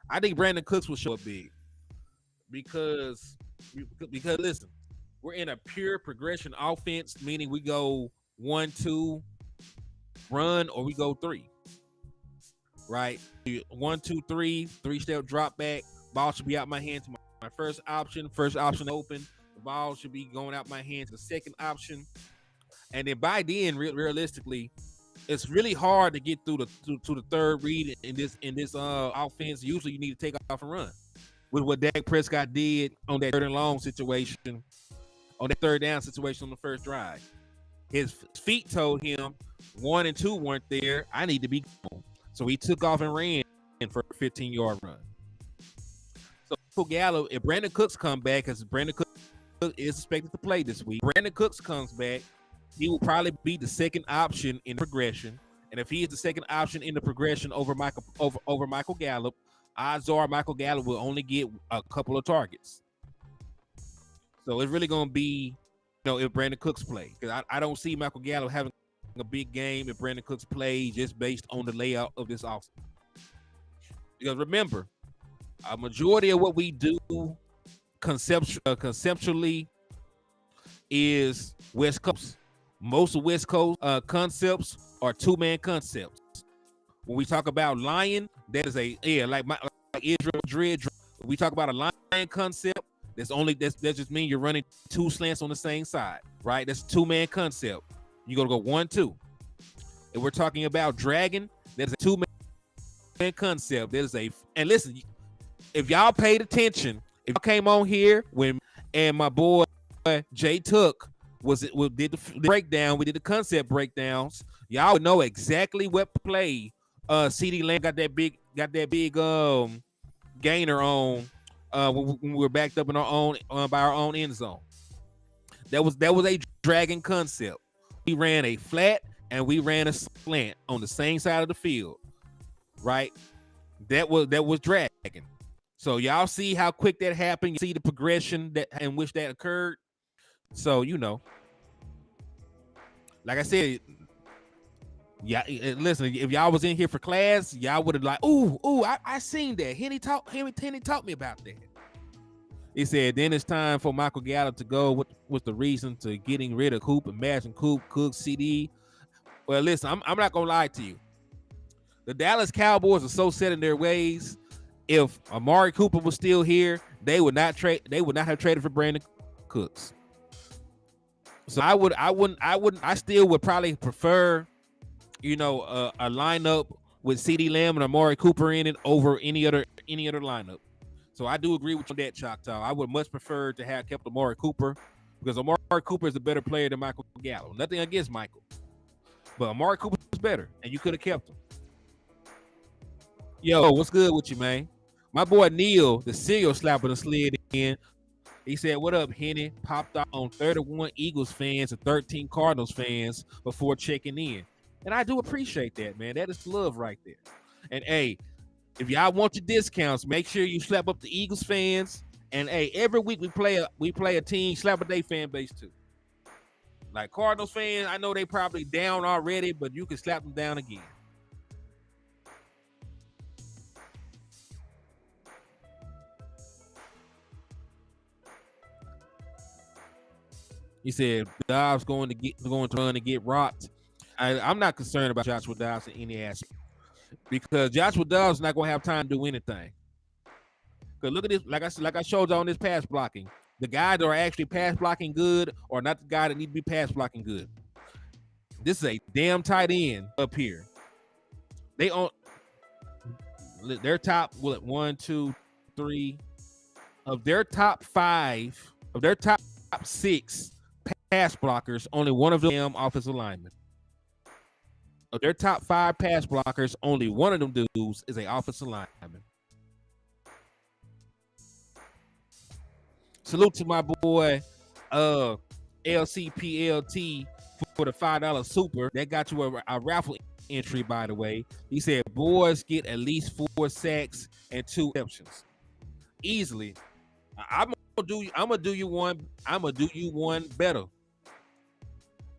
I think Brandon Cooks will show up big because listen, we're in a pure progression offense, meaning we go 1-2 run or we go 3. Right? 1-2-3, 3-step drop back. Ball should be out my hand to my first option. First option open. The ball should be going out my hand to the second option. And then by then, realistically, it's really hard to get through to the third read in this offense. Usually you need to take off and run. With what Dak Prescott did on that 3rd and long situation, on that 3rd down situation on the first drive. His feet told him 1 and 2 weren't there. I need to be gone. So he took off and ran for a 15-yard run. So Gallup, if Brandon Cooks come back, because Brandon Cooks is expected to play this week, Brandon Cooks comes back, he will probably be the second option in progression. And if he is the second option in the progression over Michael Gallup, odds are Michael Gallup will only get a couple of targets. So it's really going to be, if Brandon Cooks plays. Because I don't see Michael Gallup having a big game if Brandon Cooks plays just based on the layout of this offense. Because remember, a majority of what we do conceptually is West Coast. Most of West Coast concepts are 2-man concepts. When we talk about lion, that is like Israel Dread. When we talk about a lion concept, that just means you're running 2 slants on the same side, right? That's a 2-man concept. You're gonna go 1-2. If we're talking about dragon, that's a 2-man concept. And listen, if y'all paid attention, if y'all came on here and my boy Jay Took did the breakdown, we did the concept breakdowns, y'all would know exactly what play CeeDee Lamb got that big gainer on when we were backed up in our own by our own end zone. That was a dragon concept. We ran a flat and we ran a slant on the same side of the field, right? That was dragon. So y'all see how quick that happened. You see the progression that in which that occurred. So like I said, yeah. Listen, if y'all was in here for class, y'all would have like, I seen that. Henny taught me about that. He said, then it's time for Michael Gallup to go. What was the reason to getting rid of Coop? Imagine Cook, CD. Well, listen, I'm not gonna lie to you. The Dallas Cowboys are so set in their ways. If Amari Cooper was still here, they would not have traded for Brandon Cooks. So I still would probably prefer, a lineup with CD Lamb and Amari Cooper in it over any other lineup. So I do agree with you on that, Choctaw. I would much prefer to have kept Amari Cooper because Amari Cooper is a better player than Michael Gallup. Nothing against Michael, but Amari Cooper is better, and you could have kept him. Yo, what's good with you, man? My boy Neil, the serial slapper, slid in. He said, "What up, Henny?" Popped out on 31 Eagles fans and 13 Cardinals fans before checking in, and I do appreciate that, man. That is love right there. And hey, if y'all want your discounts, make sure you slap up the Eagles fans. And hey, every week we play a team, slap up their fan base too. Like Cardinals fans, I know they probably down already, but you can slap them down again. He said Dobbs going to run and get rocked. I'm not concerned about Joshua Dobbs in any aspect because Joshua Dobbs is not going to have time to do anything. Because look at this, like I showed you on this pass blocking. The guys that are actually pass blocking good are not the guy that need to be pass blocking good. This is a damn tight end up here. They on their top 1, 2, 3 of their top 5 of their top 6 pass blockers. Only one of them offensive linemen. Of their top 5 pass blockers, only one of them dudes is a offensive lineman. Salute to my boy LCPLT for the $5 super. That got you a raffle entry, by the way. He said boys get at least 4 sacks and 2 interceptions. Easily. I'm gonna do you one better.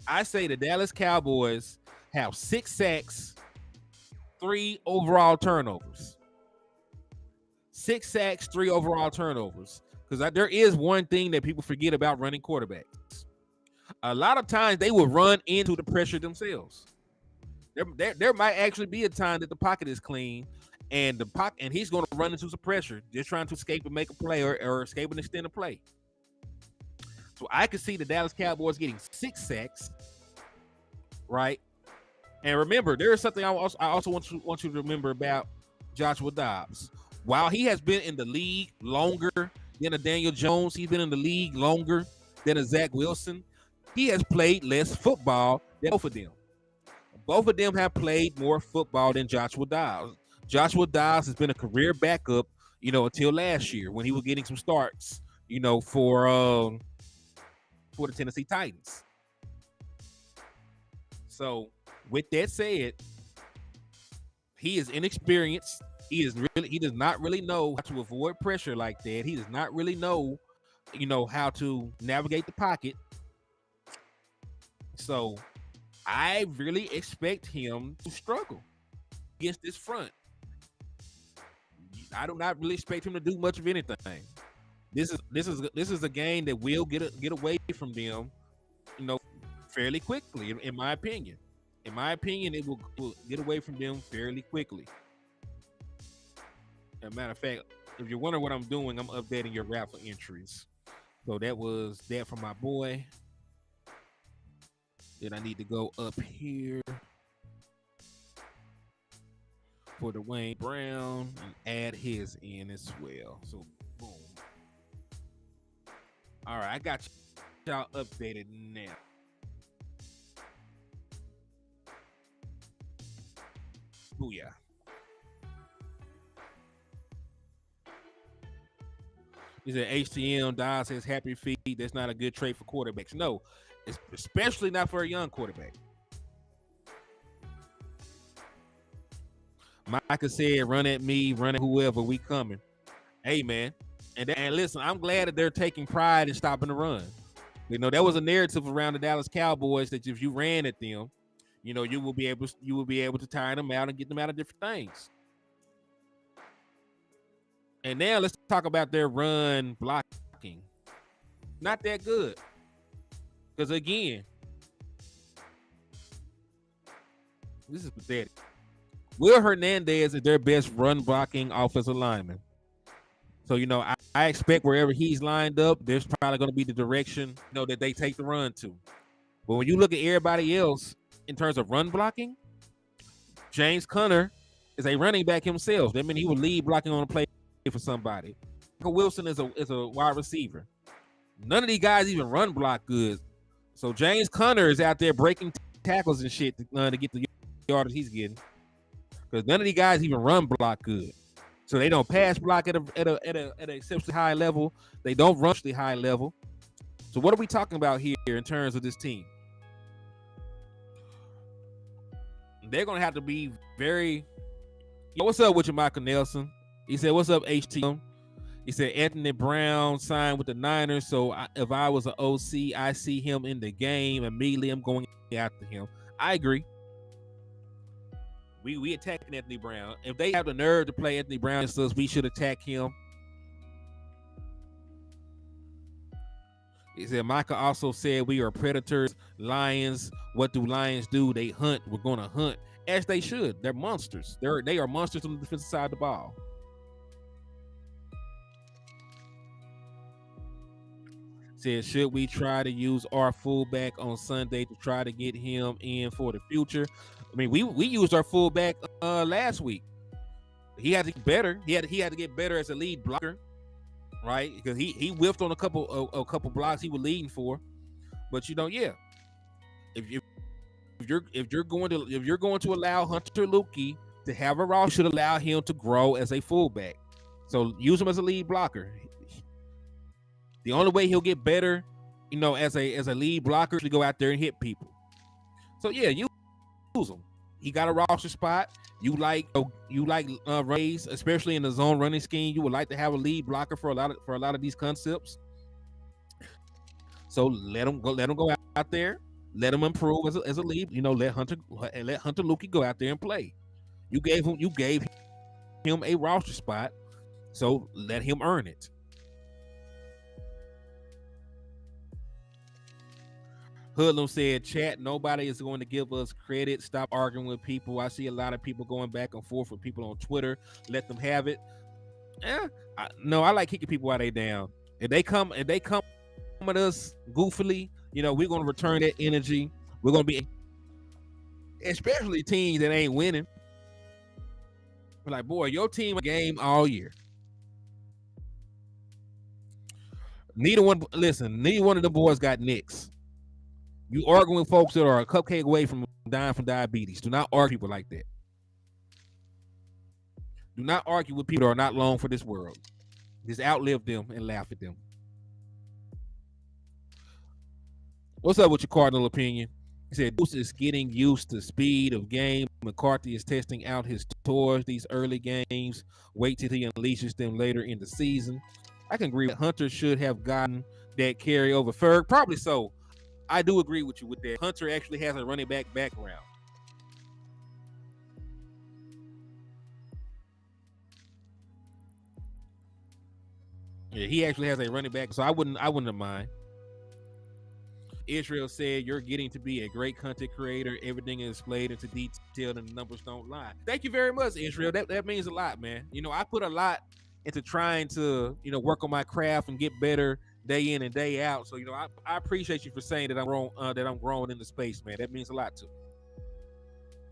I say the Dallas Cowboys have 6 sacks, 3 overall turnovers. 6 sacks, 3 overall turnovers. Because there is one thing that people forget about running quarterbacks. A lot of times they will run into the pressure themselves. There might actually be a time that the pocket is clean and he's going to run into some pressure, just trying to escape and make a play or escape and extend a play. So I could see the Dallas Cowboys getting 6 sacks, right? And remember, there is something I also want you to remember about Joshua Dobbs. While he has been in the league longer than a Daniel Jones, he's been in the league longer than a Zach Wilson. He has played less football than both of them. Both of them have played more football than Joshua Dobbs. Joshua Dobbs has been a career backup, until last year when he was getting some starts, for the Tennessee Titans. So with that said, he is inexperienced. He does not really know how to avoid pressure like that. He does not really know, how to navigate the pocket. So I really expect him to struggle against this front. I do not really expect him to do much of anything. This is a game that will get away from them, fairly quickly, in my opinion. In my opinion, it will get away from them fairly quickly. As a matter of fact, if you're wondering what I'm doing, I'm updating your raffle entries. So that was that from my boy. Then I need to go up here for Dwayne Brown and add his in as well. So boom. All right, I got y'all updated now. Booyah. He said HTM Don says happy feet. That's not a good trade for quarterbacks. No, especially not for a young quarterback. Micah said, run at me, run at whoever, we coming. Hey, man. And listen, I'm glad that they're taking pride in stopping the run. You know, there was a narrative around the Dallas Cowboys that if you ran at them, you know, you will be able to tire them out and get them out of different things. And now let's talk about their run blocking. Not that good. Because again, this is pathetic. Will Hernandez is their best run blocking offensive lineman. So, you know, I expect wherever he's lined up, there's probably going to be the direction, you know, that they take the run to. But when you look at everybody else in terms of run blocking, James Conner is a running back himself. That means he would lead blocking on a play for somebody. Michael Wilson is a wide receiver. None of these guys even run block good. So James Conner is out there breaking tackles and shit to get the yardage he's getting. Because none of these guys even run block good. So they don't pass block at an exceptionally high level. They don't run the high level. So what are we talking about here in terms of this team? They're going to have to be very... Yo, what's up with you, Michael Nelson? He said, what's up, HT? He said, Anthony Brown signed with the Niners, so if I was an OC, I see him in the game. Immediately, I'm going after him. I agree. We attacking Anthony Brown. If they have the nerve to play Anthony Brown against us, we should attack him. He said, Micah also said we are predators, lions. What do lions do? They hunt. We're going to hunt. As they should. They're monsters. They are monsters on the defensive side of the ball. Said, should we try to use our fullback on Sunday to try to get him in for the future? I mean, we used our fullback last week. He had to get better. He had to get better as a lead blocker, right? Because he whiffed on a couple blocks he was leading for. But you know, yeah, if you're going to allow Hunter Lukey to have a role, you should allow him to grow as a fullback. So use him as a lead blocker. The only way he'll get better, you know, as a lead blocker is to go out there and hit people. So yeah, use him. He got a roster spot. You like Rays, especially in the zone running scheme. You would like to have a lead blocker for a lot of these concepts. So let him go out there. Let him improve as a lead. You know, let Hunter Lukey go out there and play. You gave him a roster spot, so let him earn it. Hoodlum said, chat, nobody is going to give us credit. Stop arguing with people. I see a lot of people going back and forth with people on Twitter. Let them have it. I like kicking people while they down. If they come at us goofily, you know, we're going to return that energy. We're going to be, especially teams that ain't winning. We're like, boy, your team game all year. Neither one of the boys got nicks. You arguing with folks that are a cupcake away from dying from diabetes. Do not argue with people like that. Do not argue with people that are not long for this world. Just outlive them and laugh at them. What's up with your Cardinal opinion? He said, Deuce is getting used to speed of game. McCarthy is testing out his toys these early games. Wait till he unleashes them later in the season. I can agree that Hunter should have gotten that carry over Ferg. Probably so. I do agree with you with that. Hunter actually has a running back background. Yeah, he actually has a running back, so I wouldn't have mind. Israel said, you're getting to be a great content creator. Everything is displayed into detail and the numbers don't lie. Thank you very much, Israel. That means a lot, man. You know, I put a lot into trying to, you know, work on my craft and get better day in and day out. So, you know, I appreciate you for saying that I'm growing in the space, man. That means a lot to me.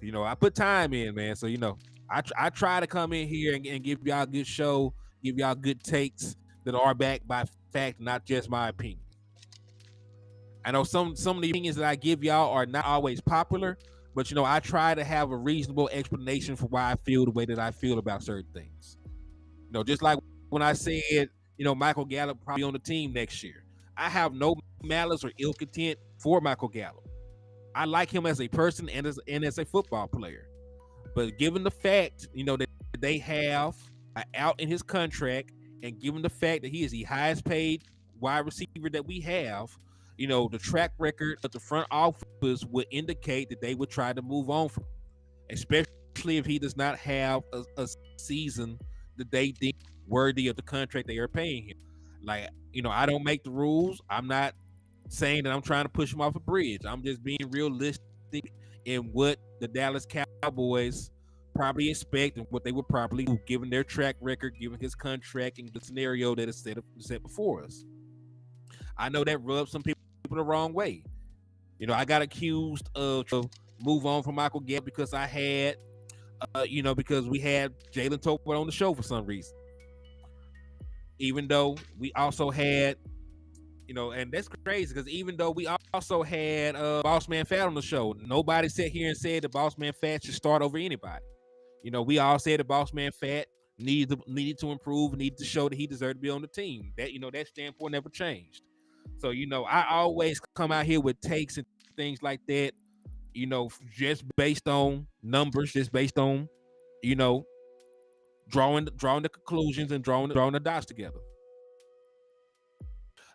You know, I put time in, man. So, you know, I try to come in here and give y'all a good show, give y'all good takes that are backed by fact, not just my opinion. I know some of the opinions that I give y'all are not always popular, but, you know, I try to have a reasonable explanation for why I feel the way that I feel about certain things. You know, just like when I said, you know, Michael Gallup probably on the team next year. I have no malice or ill content for Michael Gallup. I like him as a person and as a football player. But given the fact, you know, that they have out in his contract and given the fact that he is the highest paid wide receiver that we have, you know, the track record of the front office would indicate that they would try to move on from him, especially if he does not have a season that they think worthy of the contract they are paying him. Like, you know, I don't make the rules. I'm not saying that I'm trying to push him off a bridge. I'm just being realistic in what the Dallas Cowboys probably expect and what they would probably do, given their track record, given his contract, and the scenario that is set before us. I know that rubs some people the wrong way. You know, I got accused of move on from Michael Gallup because I had, you know, because we had Jalen Tolbert on the show for some reason. Even though we also had, you know, and that's crazy because even though we also had Boss Man Fat on the show, nobody sat here and said the Boss Man Fat should start over anybody. You know, we all said the Boss Man Fat needed to improve, needed to show that he deserved to be on the team. That, you know, that standpoint never changed. So, you know, I always come out here with takes and things like that, you know, just based on numbers, just based on, you know, drawing the conclusions and drawing the dots together.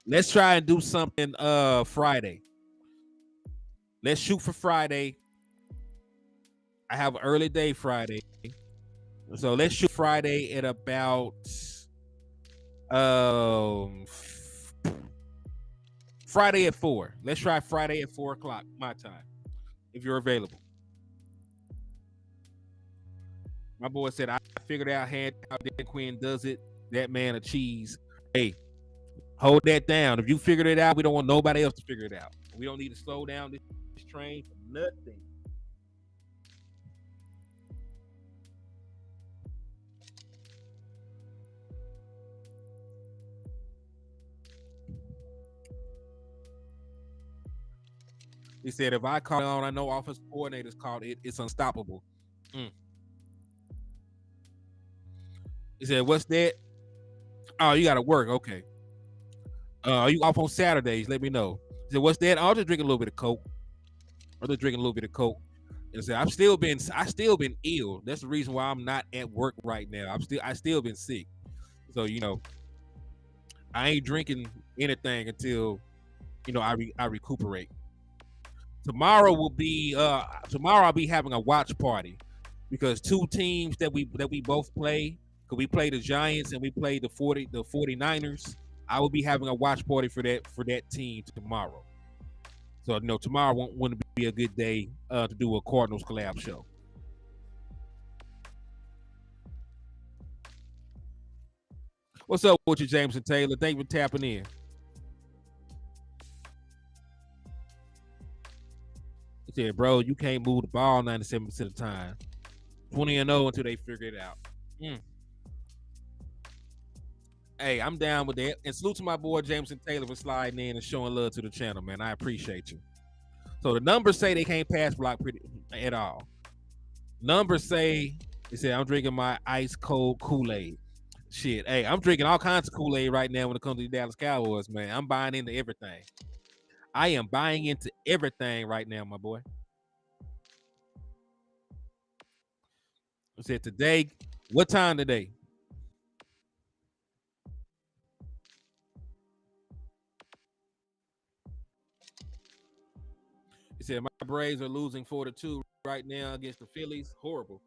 Let's try and do something Friday. Let's shoot for Friday. I have an early day Friday. So let's shoot Friday at about Friday at 4. Let's try Friday at 4 o'clock my time, if you're available. My boy said I figured out how Dan Quinn does it. That man a cheese. Hey, hold that down. If you figured it out, we don't want nobody else to figure it out. We don't need to slow down this train for nothing. He said, if I call it on, I know offensive coordinators called it. It's unstoppable. He said, what's that? Oh, you got to work. Okay. Are you off on Saturdays? Let me know. He said, what's that? I'll just drink a little bit of Coke. I'm just drinking a little bit of Coke. And said, I still been ill. That's the reason why I'm not at work right now. I still been sick. So, you know, I ain't drinking anything until, you know, I recuperate. Tomorrow I'll be having a watch party because two teams that we both play, because we play the Giants and we play the 49ers. I will be having a watch party for that team tomorrow. So, you know, tomorrow wouldn't be a good day to do a Cardinals collab show. What's up with you, Jameson Taylor? Thank you for tapping in. He said, bro, you can't move the ball 97% of the time. 20-0 until they figure it out. Hey, I'm down with that. And salute to my boy Jameson Taylor for sliding in and showing love to the channel, man. I appreciate you. So the numbers say they can't pass block at all. Numbers say, he said, I'm drinking my ice cold Kool-Aid. Shit, hey, I'm drinking all kinds of Kool-Aid right now when it comes to the Dallas Cowboys, man. I'm buying into everything. I am buying into everything right now, my boy. I said today, what time today? He said, my Braves are losing 4-2 right now against the Phillies. Horrible.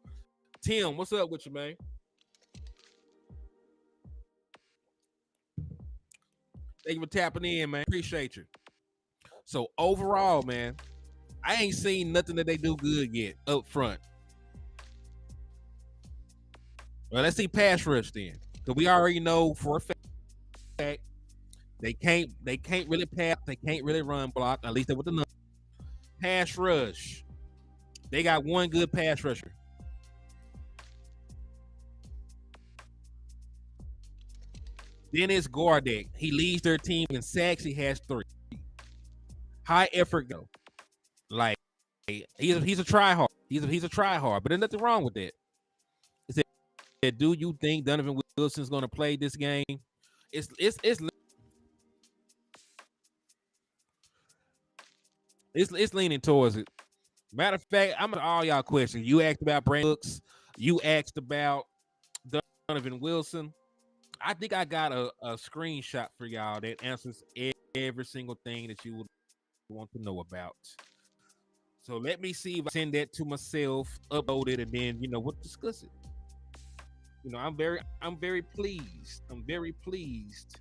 Tim, what's up with you, man? Thank you for tapping in, man. Appreciate you. So overall, man, I ain't seen nothing that they do good yet up front. Well, let's see pass rush then. Because we already know for a fact they can't really pass, they can't really run block, at least with the numbers. Pass rush. They got one good pass rusher. Dennis Gardeck. He leads their team in sacks. He has 3. High effort go. Like he's a try hard. He's a try hard, but there's nothing wrong with that. He said, do you think Donovan Wilson's going to play this game? It's leaning towards it. Matter of fact, I'm gonna all y'all questions. You asked about Brandon Cooks. You asked about Donovan Wilson. I think I got a screenshot for y'all that answers every single thing that you would want to know about. So let me see if I send that to myself, upload it, and then we'll discuss it. I'm very pleased. I'm very pleased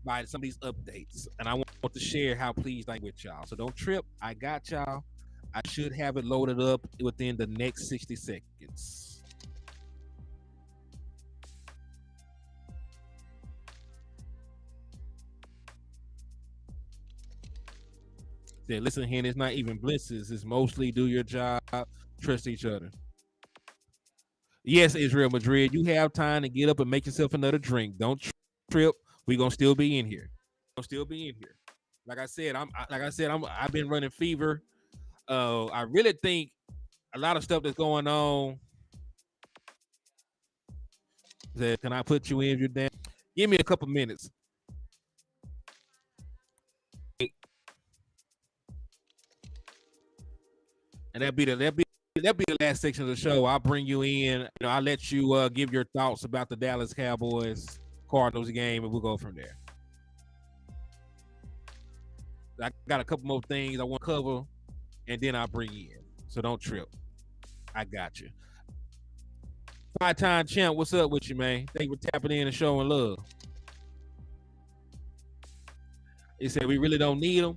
by some of these updates, and I want to share how pleased I am with y'all. So don't trip. I got y'all. I should have it loaded up within the next 60 seconds. Said, listen, Hen, it's not even blitzes. It's mostly do your job, trust each other. Yes, Israel Madrid, you have time to get up and make yourself another drink. Don't trip. We're gonna still be in here. Like I said, I've been running fever. I really think a lot of stuff that's going on. Said, can I put you in if you're down? Give me a couple minutes. And that'll be the last section of the show. I'll bring you in. I'll let you give your thoughts about the Dallas Cowboys Cardinals game, and we'll go from there. I got a couple more things I want to cover, and then I'll bring you in. So don't trip. I got you. 5-time champ, what's up with you, man? Thank you for tapping in and showing love. He said we really don't need them.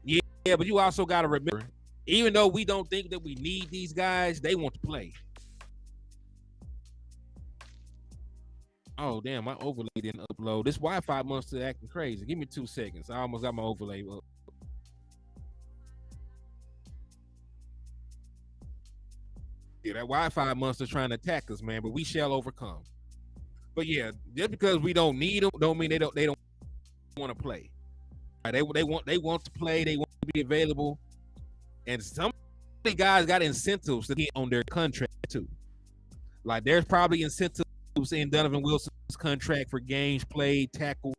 Yeah, but you also got to remember, even though we don't think that we need these guys, they want to play. Oh, damn, my overlay didn't upload. This Wi-Fi must have acting crazy. Give me 2 seconds. I almost got my overlay up. Yeah, that Wi-Fi monster trying to attack us, man, but we shall overcome. But yeah, just because we don't need them, don't mean they don't want to play. They want to play. They want to be available. And some of the guys got incentives to get on their contract too. Like there's probably incentives in Donovan Wilson's contract for games played, tackles,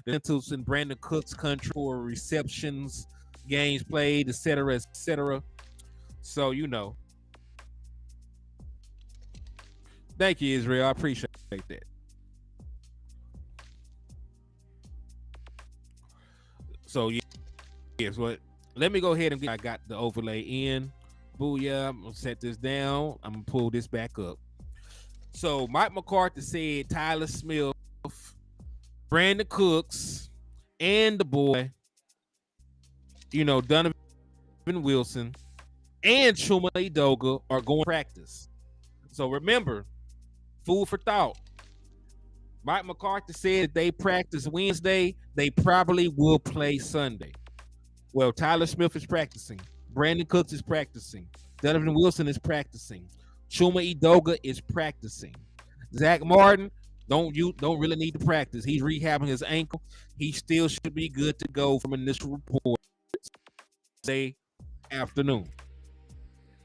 incentives in Brandon Cook's contract for receptions, games played, etc., etc. So Thank you, Israel. I appreciate that. So yes, what? Let me go ahead and I got the overlay in. Booyah, I'm gonna set this down. I'm gonna pull this back up. So Mike McCarthy said Tyler Smith, Brandon Cooks, and the boy, Donovan Wilson and Chuma Edoga are going to practice. So remember, food for thought. Mike McCarthy said they practice Wednesday. They probably will play Sunday. Well, Tyler Smith is practicing. Brandon Cooks is practicing. Donovan Wilson is practicing. Chuma Edoga is practicing. Zach Martin don't really need to practice. He's rehabbing his ankle. He still should be good to go from initial report Thursday afternoon.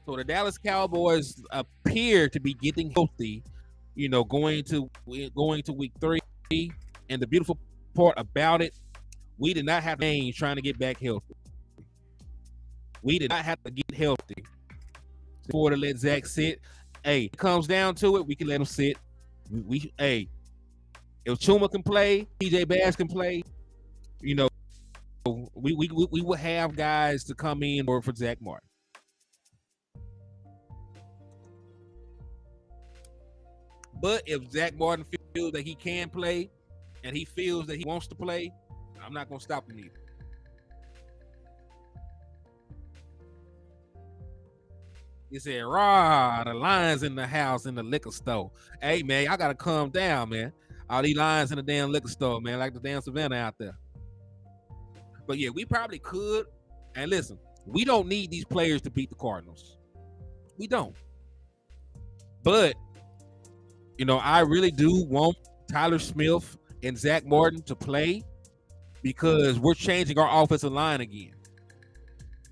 So the Dallas Cowboys appear to be getting healthy, going to week 3. And the beautiful part about it, we did not have games trying to get back healthy. We did not have to get healthy to let Zach sit. Hey, it comes down to it, we can let him sit. If Chuma can play, TJ Bass can play, we will have guys to come in or for Zach Martin. But if Zach Martin feels that he can play and he feels that he wants to play, I'm not going to stop him either. He said, rah, the lions in the house in the liquor store. Hey, man, I got to calm down, man. All these lions in the damn liquor store, man, like the damn Savannah out there. But yeah, we probably could. And listen, we don't need these players to beat the Cardinals. We don't. But, I really do want Tyler Smith and Zach Martin to play because we're changing our offensive line again.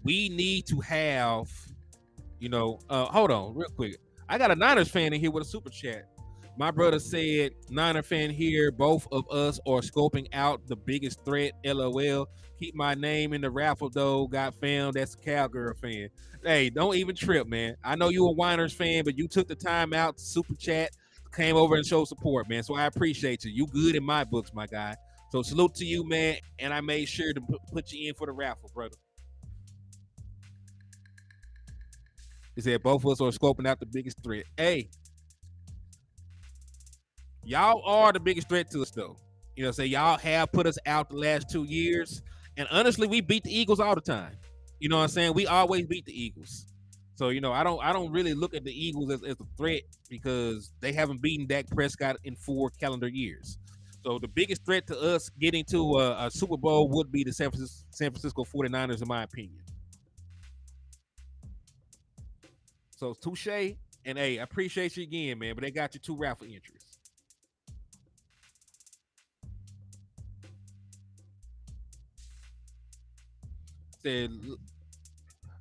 We need to have, hold on real quick. I got a Niners fan in here with a super chat. My brother said, Niner fan here, both of us are scoping out the biggest threat, LOL. Keep my name in the raffle, though. Got found. That's a Cowgirl fan. Hey, don't even trip, man. I know you a Niners fan, but you took the time out to super chat came over and showed support, man. So I appreciate you. You good in my books, my guy. So salute to you, man. And I made sure to put you in for the raffle, brother. He said both of us are scoping out the biggest threat. Hey, y'all are the biggest threat to us, though. You know, say y'all have put us out the last 2 years, and honestly, we beat the Eagles all the time. You know what I'm saying? We always beat the Eagles. So you know, I don't really look at the Eagles as a threat because they haven't beaten Dak Prescott in 4 calendar years. So the biggest threat to us getting to a Super Bowl would be the San Francisco 49ers, in my opinion. So touche, and hey, I appreciate you again, man. But they got you 2 raffle entries. Said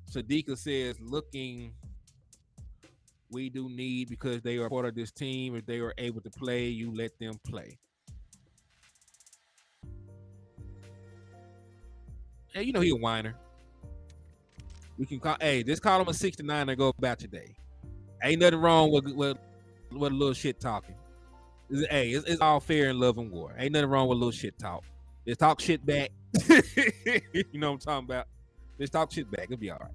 Sadiqa says, looking, we do need because they are part of this team. If they are able to play, you let them play. Hey, you know he a whiner. We can call. Hey, just call him a 69 and go about today. Ain't nothing wrong with a little shit talking. Hey, it's all fair in love and war. Ain't nothing wrong with a little shit talk. Just talk shit back. You know what I'm talking about? Just talk shit back. It'll be all right.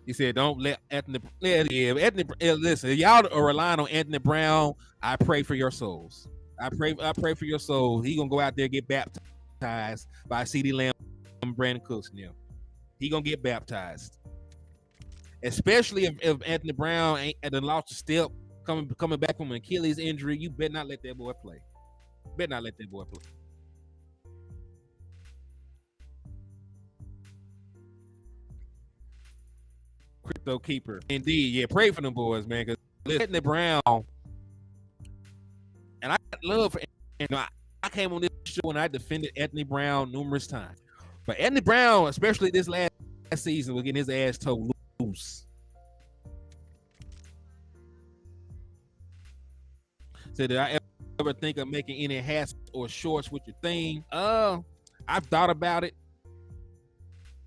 He said, "Don't let Anthony." Yeah, Anthony. Listen, y'all are relying on Anthony Brown. I pray for your souls. I pray for your souls. He gonna go out there and get baptized by CeeDee Lamb, Brandon Cooks. Now he gonna get baptized. Especially if Anthony Brown ain't lost a step coming back from an Achilles injury. You better not let that boy play. Better not let that boy play. Crypto keeper. Indeed, yeah. Pray for them boys, man. Because Anthony Brown, and I love, you know, I came on this show and I defended Anthony Brown numerous times. But Anthony Brown, especially this last season, was getting his ass toe loose. So did I ever think of making any hats or shorts with your theme? I've thought about it.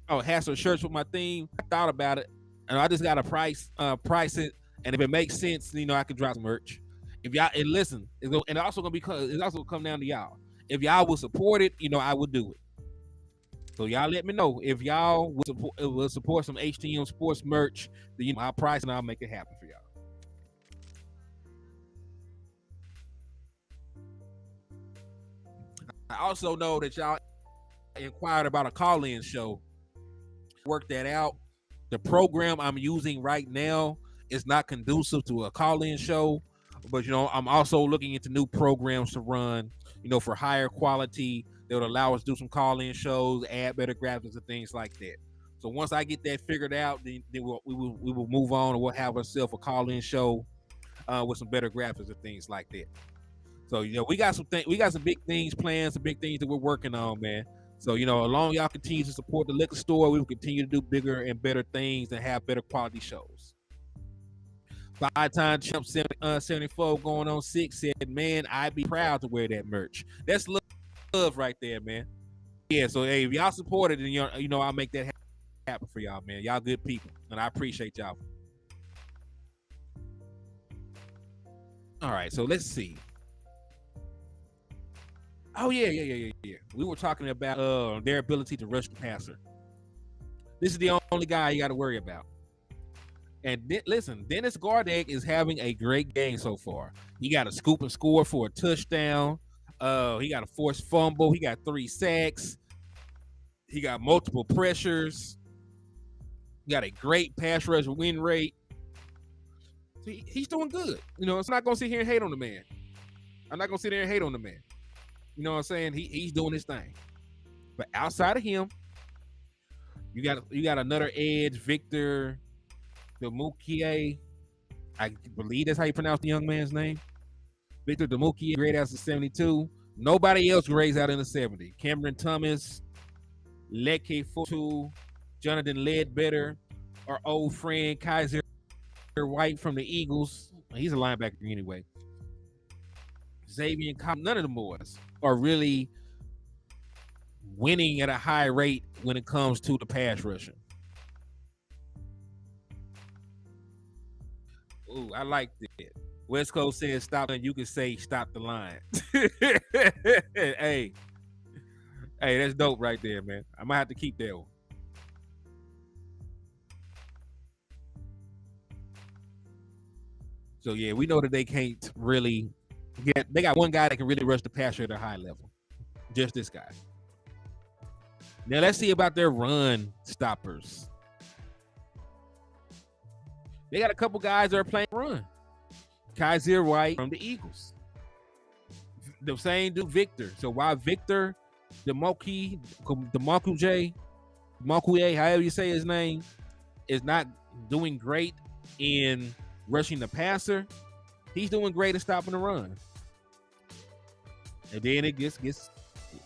Oh, hats or shirts with my theme. I thought about it. And I just got to price it, and if it makes sense, you know, I can drop some merch. If y'all and listen, and also gonna be it's also gonna come down to y'all. If y'all will support it, you know, I will do it. So y'all let me know if y'all will support some HTM sports merch. Then, you know, I'll price and I'll make it happen for y'all. I also know that y'all inquired about a call-in show. Work that out. The program I'm using right now is not conducive to a call-in show, but you know, I'm also looking into new programs to run, you know, for higher quality that would allow us to do some call-in shows, add better graphics and things like that. So once I get that figured out, then we will move on and we'll have ourselves a call-in show with some better graphics and things like that. So you know, we got some big things planned, some big things that we're working on, man. So, you know, along y'all continue to support the liquor store, we will continue to do bigger and better things and have better quality shows. 5-time champ 74 going on 6 said, man, I'd be proud to wear that merch. That's love right there, man. Yeah, so hey, if y'all support it, then you know I'll make that happen for y'all, man. Y'all good people, and I appreciate y'all. All right, so let's see. Oh yeah. We were talking about their ability to rush the passer. This is the only guy you got to worry about. And listen, Dennis Gardeck is having a great game so far. He got a scoop and score for a touchdown. He got a forced fumble. He got 3 sacks. He got multiple pressures. He got a great pass rush win rate. He's doing good. You know, it's not gonna sit here and hate on the man. I'm not gonna sit there and hate on the man. You know what I'm saying? He's doing his thing. But outside of him, you got another edge, Victor Demukier. I believe that's how you pronounce the young man's name. Victor Demukier, grade out to 72. Nobody else grades out in the 70. Cameron Thomas, Leke Fotu, Jonathan Ledbetter, our old friend Kaiser White from the Eagles. He's a linebacker anyway. Xavier Cobb, none of the boys are really winning at a high rate when it comes to the pass rushing. Ooh, I like that. West Coast says stop, and you can say stop the line. Hey, that's dope right there, man. I might have to keep that one. So yeah, we know that they can't really get. They got one guy that can really rush the passer at a high level. Just this guy. Now let's see about their run stoppers. They got a couple guys that are playing run. Kaiser White from the Eagles. The same dude, Victor. So while Victor, Demoku J, however you say his name, is not doing great in rushing the passer, he's doing great at stopping the run. And then it gets a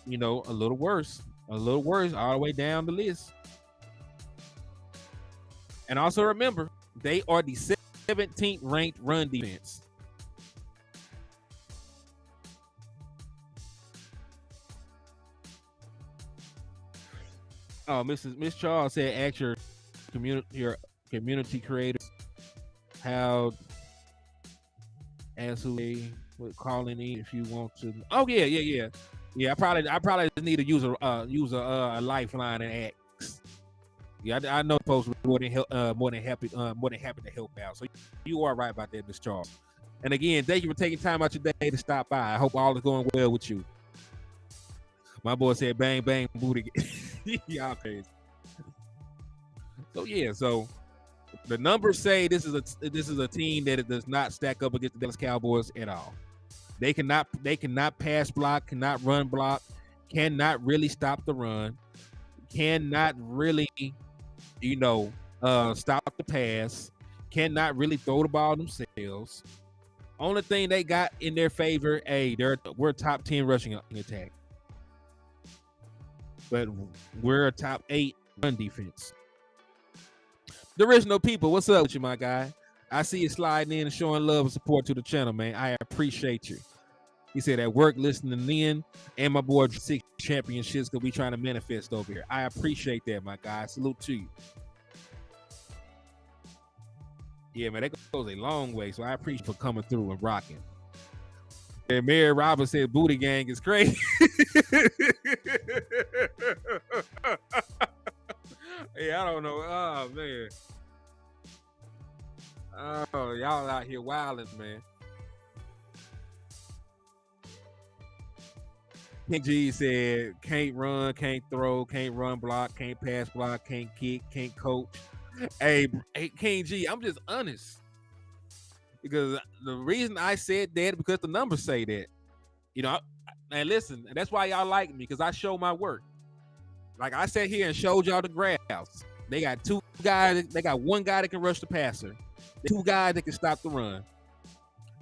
little worse all the way down the list. And also remember, they are the 17th ranked run defense. Oh, Miss Charles said, ask your community creators how as who they would call in if you want to. Oh yeah. I probably just need to use a lifeline and ask. Yeah, I know folks more than happy to help out. So you are right about that, Miss Charles. And again, thank you for taking time out your day to stop by. I hope all is going well with you. My boy said, "Bang bang booty." Y'all crazy. So yeah, so the numbers say this is a team that it does not stack up against the Dallas Cowboys at all. They cannot pass block, cannot run block, cannot really stop the run, cannot really, stop the pass, cannot really throw the ball themselves. Only thing they got in their favor, we're top 10 rushing attack. But we're a top 8 run defense. The original people, what's up with you, my guy? I see you sliding in and showing love and support to the channel, man. I appreciate you. He said at work listening in, and my boy 6 championships gonna be trying to manifest over here. I appreciate that, my guy. Salute to you. Yeah, man, that goes a long way. So I appreciate you for coming through and rocking. And Mary Roberts said booty gang is crazy. Yeah, I don't know. Oh man. Oh, y'all out here wilding, man. King G said, can't run, can't throw, can't run block, can't pass block, can't kick, can't coach. Hey, King G, I'm just honest. Because the reason I said that because the numbers say that. And listen, that's why y'all like me, because I show my work. Like I sat here and showed y'all the graphs. They got 2 guys, they got 1 guy that can rush the passer, 2 guys that can stop the run.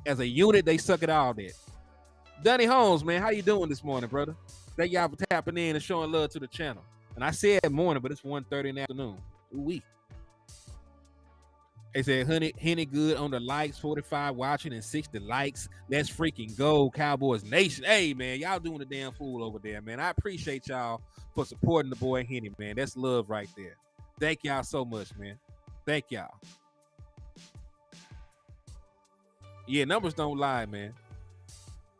As a unit, they suck at all that. Dunny Holmes, man, how you doing this morning, brother? Thank y'all for tapping in and showing love to the channel. And I said morning, but it's 1:30 in the afternoon. Ooh-wee. They said, Henny good on the likes, 45 watching and 60 likes. Let's freaking go, Cowboys Nation. Hey, man, y'all doing a damn fool over there, man. I appreciate y'all for supporting the boy Henny, man. That's love right there. Thank y'all so much, man. Thank y'all. Yeah, numbers don't lie, man.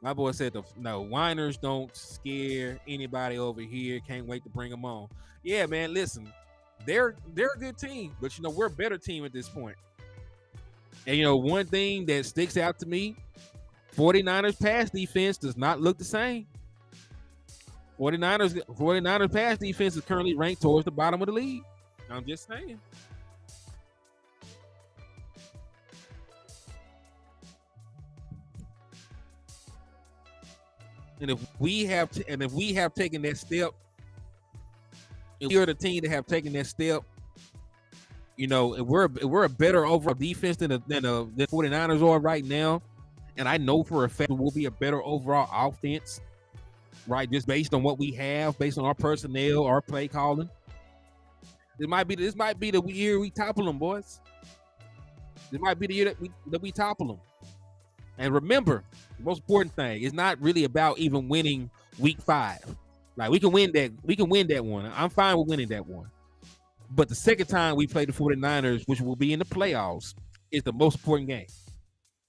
My boy said, whiners don't scare anybody over here. Can't wait to bring them on. Yeah, man, listen. They're a good team, but we're a better team at this point. And one thing that sticks out to me, 49ers pass defense does not look the same. 49ers pass defense is currently ranked towards the bottom of the league. I'm just saying. And if we have taken that step, if we are the team that have taken that step, if we're a better overall defense than the 49ers are right now, and I know for a fact we'll be a better overall offense, right? Just based on what we have, based on our personnel, our play calling. This might be the year we topple them, boys. This might be the year that we topple them. And remember, the most important thing is not really about even winning week 5. Like we can win that one. I'm fine with winning that one. But the second time we play the 49ers, which will be in the playoffs, is the most important game.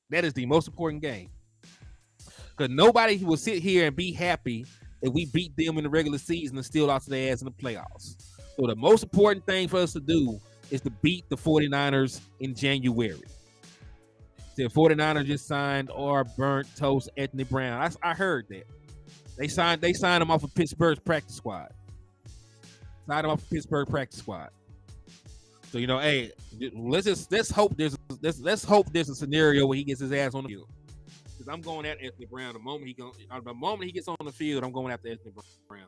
That is the most important game. Because nobody will sit here and be happy if we beat them in the regular season and still lost their ass in the playoffs. So the most important thing for us to do is to beat the 49ers in January. The 49ers just signed our burnt toast Anthony Brown. I heard that. They signed him off of Pittsburgh's practice squad. Signed him off of Pittsburgh practice squad. So hey, let's hope there's a scenario where he gets his ass on the field. Because I'm going at Anthony Brown the moment he gets on the field. I'm going after Anthony Brown.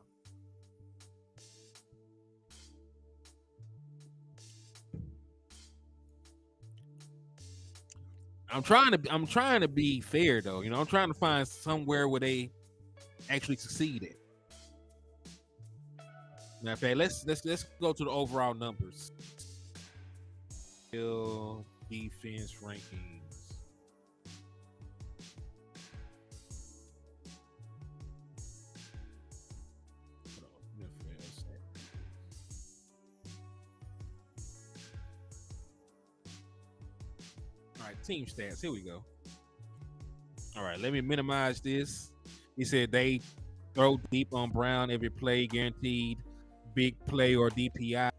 I'm trying to be fair though. I'm trying to find somewhere where they actually succeed at. Matter of fact, let's go to the overall numbers. Defense rankings. All right, team stats. Here we go. All right, let me minimize this. He said they throw deep on Brown every play, guaranteed big play or DPI.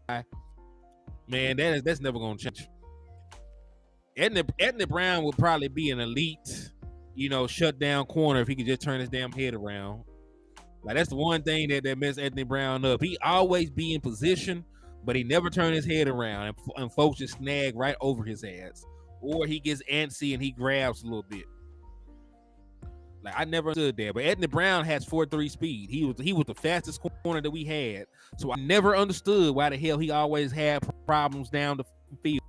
Man, that's never gonna change. Anthony Brown would probably be an elite, shut down corner if he could just turn his damn head around. Like that's the one thing that messed Anthony Brown up. He always be in position, but he never turn his head around, and folks just snag right over his ass, or he gets antsy and he grabs a little bit. Like I never understood that, but Anthony Brown has 4.3 speed. He was the fastest corner that we had, so I never understood why the hell he always had problems down the field.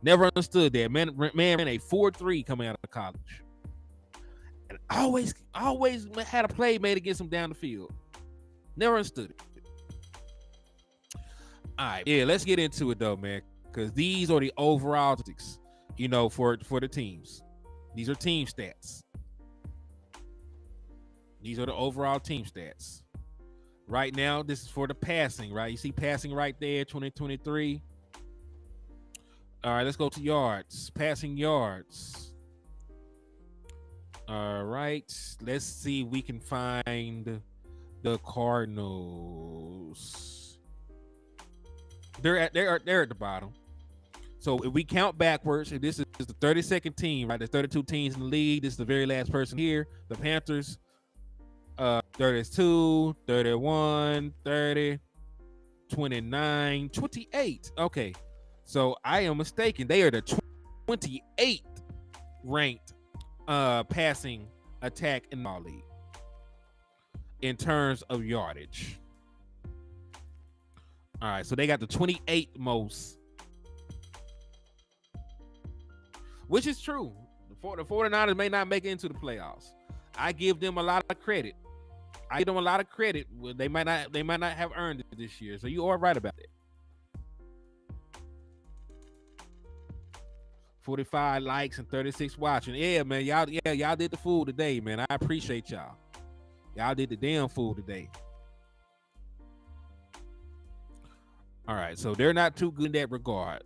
Never understood that. Man, a 4.3 coming out of college, and always had a play made against him down the field. Never understood it. All right, yeah, let's get into it though, man, because these are the overall statistics, for the teams. These are team stats. These are the overall team stats. Right now, this is for the passing, right? You see passing right there, 2023. All right, let's go to yards. Passing yards. All right, let's see if we can find the Cardinals. They're at the bottom. So if we count backwards, if this is the 32nd team, right? There's 32 teams in the league. This is the very last person here. The Panthers. 32, 31, 30, 29, 28. Okay, so I am mistaken. They are the 28th ranked passing attack in the league in terms of yardage. All right, so they got the 28th most, which is true. The 49ers may not make it into the playoffs. I give them a lot of credit. They might not have earned it this year. So you are right about it. 45 likes and 36 watching. Yeah, man. Y'all did the fool today, man. I appreciate y'all. Y'all did the damn fool today. All right, so they're not too good in that regard.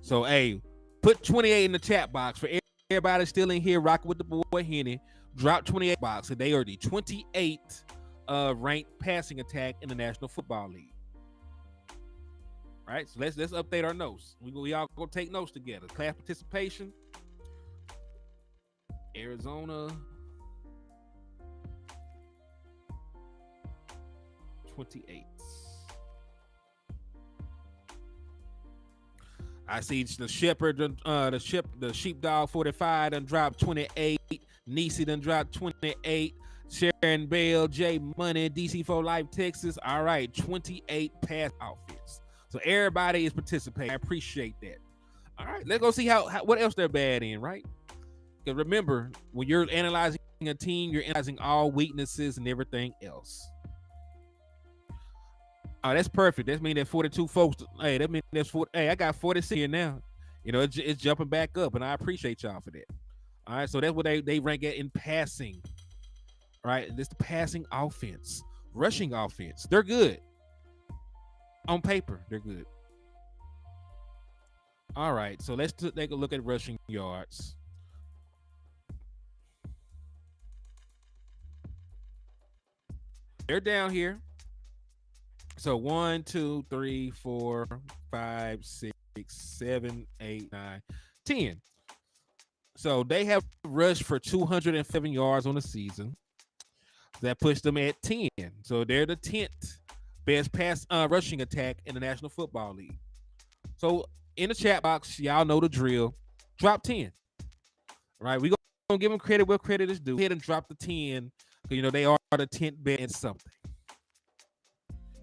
So, hey, put 28 in the chat box for everybody still in here rocking with the boy Henny. Drop 28 box, and they are the 28th ranked passing attack in the National Football League. All right, so let's update our notes. We all go take notes together. Class participation. Arizona 28. I see the Shepherd, the Sheepdog 45 done dropped 28. Niecy done dropped 28. Sharon Bell, J Money, DC4 Life, Texas. All right, 28 pass outfits. So everybody is participating. I appreciate that. All right, let's go see how what else they're bad in, right? Because remember, when you're analyzing a team, you're analyzing all weaknesses and everything else. Oh, that's perfect. That means that 42 folks. Hey, that means that's 40. Hey, I got 46 here now. It's jumping back up, and I appreciate y'all for that. All right, so that's what they rank at in passing. All right, this the passing offense, rushing offense. They're good on paper. They're good. All right, so let's take a look at rushing yards. they're down here. So 1, 2, 3, 4, 5, 6, 7, 8, 9, 10. So they have rushed for 207 yards on the season. That puts them at 10. So they're the 10th best pass rushing attack in the National Football League. So in the chat box, y'all know the drill. Drop 10. Right? We're going to give them credit where credit is due. Go ahead and drop the 10. Because, they are the 10th best in something.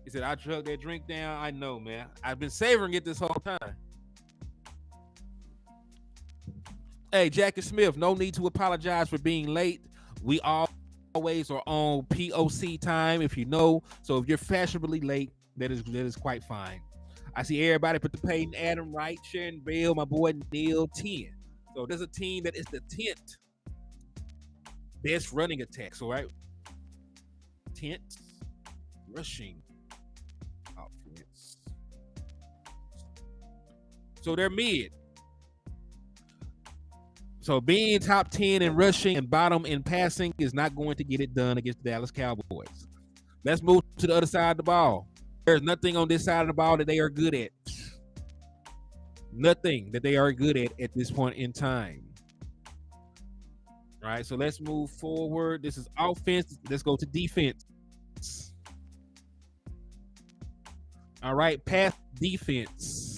He said, I drug that drink down. I know, man. I've been savoring it this whole time. Hey, Jackie Smith, no need to apologize for being late. We always are on POC time, if you know. So if you're fashionably late, that is quite fine. I see everybody put the Peyton Adam right, Sharon Bell, my boy Neil 10. So there's a team that is the 10th best running attack. So right, 10th rushing offense. So they're mid. So being top 10 in rushing and bottom in passing is not going to get it done against the Dallas Cowboys. Let's move to the other side of the ball. There's nothing on this side of the ball that they are good at. Nothing that they are good at this point in time. All right, so let's move forward. This is offense. Let's go to defense. All right, pass defense.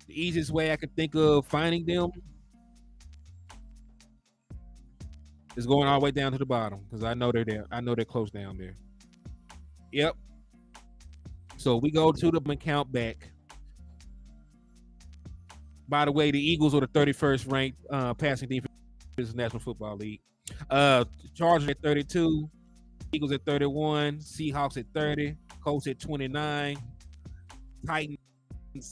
The easiest way I could think of finding them is going all the way down to the bottom because I know they're there. I know they're close down there. Yep. So we go to the count back. By the way, the Eagles are the 31st ranked passing defense in the National Football League. Chargers at 32, Eagles at 31, Seahawks at 30, Colts at 29, Titans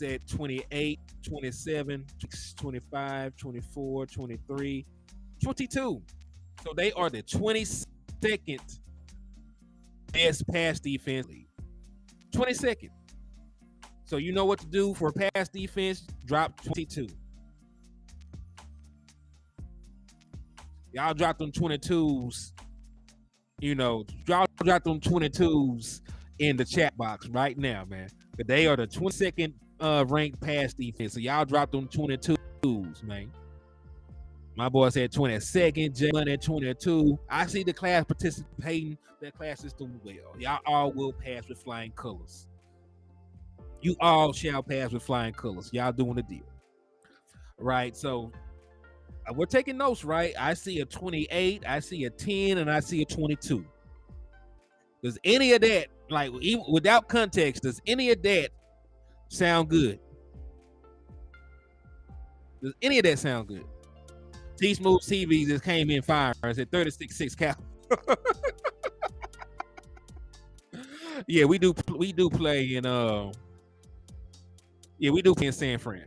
at 28, 27, 25, 24, 23, 22. So they are the 22nd best pass defense league. 22nd. So you know what to do for pass defense, drop 22. Y'all drop them 22s. Y'all drop them 22s in the chat box right now, man. But they are the 22nd ranked pass defense. So y'all drop them 22s, man. My boy said 22nd, Jalen at 22. I see the class participating. That class is doing well. Y'all all will pass with flying colors. You all shall pass with flying colors. Y'all doing the deal. Right, so we're taking notes, right? I see a 28, I see a 10, and I see a 22. Does any of that, like, even without context, does any of that sound good? Does any of that sound good? T-Smooth TV just came in fire. I said 36-6 Cow. Yeah, we do play in we do play in San Fran.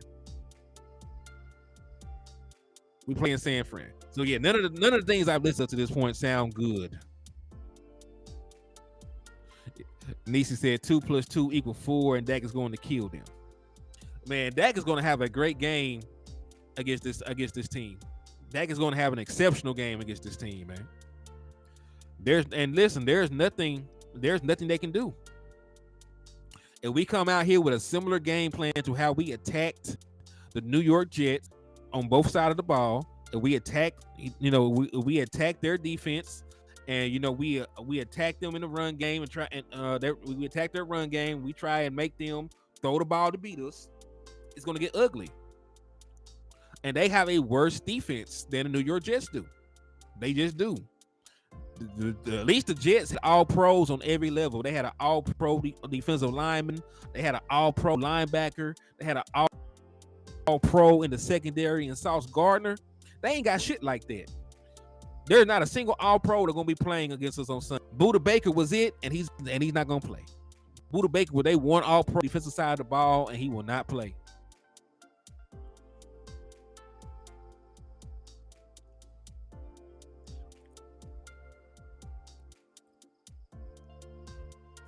We play in San Fran. So yeah, none of the things I've listened to this point sound good. Nisi said 2 + 2 = 4, and Dak is going to kill them. Man, Dak is going to have a great game against this team. Dak is going to have an exceptional game against this team, man. There's nothing they can do. If we come out here with a similar game plan to how we attacked the New York Jets on both sides of the ball, and we attack their defense, and we attack them in the run game and we attack their run game. We try and make them throw the ball to beat us. It's going to get ugly. And they have a worse defense than the New York Jets do. They just do. At least the Jets had all pros on every level. They had an all-pro defensive lineman. They had an all-pro linebacker. They had an all-pro in the secondary and Sauce Gardner. They ain't got shit like that. There's not a single all-pro that's going to be playing against us on Sunday. Buda Baker was it, and he's not going to play. Buda Baker, they won all-pro defensive side of the ball, and he will not play.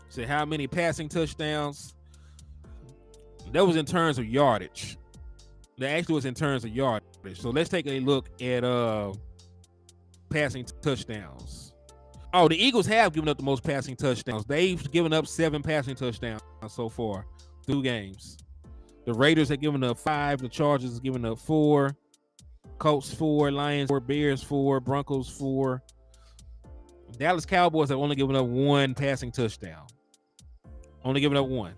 So how many passing touchdowns? That was in terms of yardage. That actually was in terms of yardage. So let's take a look at passing touchdowns. Oh, the Eagles have given up the most passing touchdowns. They've given up 7 passing touchdowns so far, 2 games. The Raiders have given up 5. The Chargers have given up 4. Colts 4. Lions 4. Bears 4. Broncos 4. Dallas Cowboys have only given up 1 passing touchdown. Only given up 1.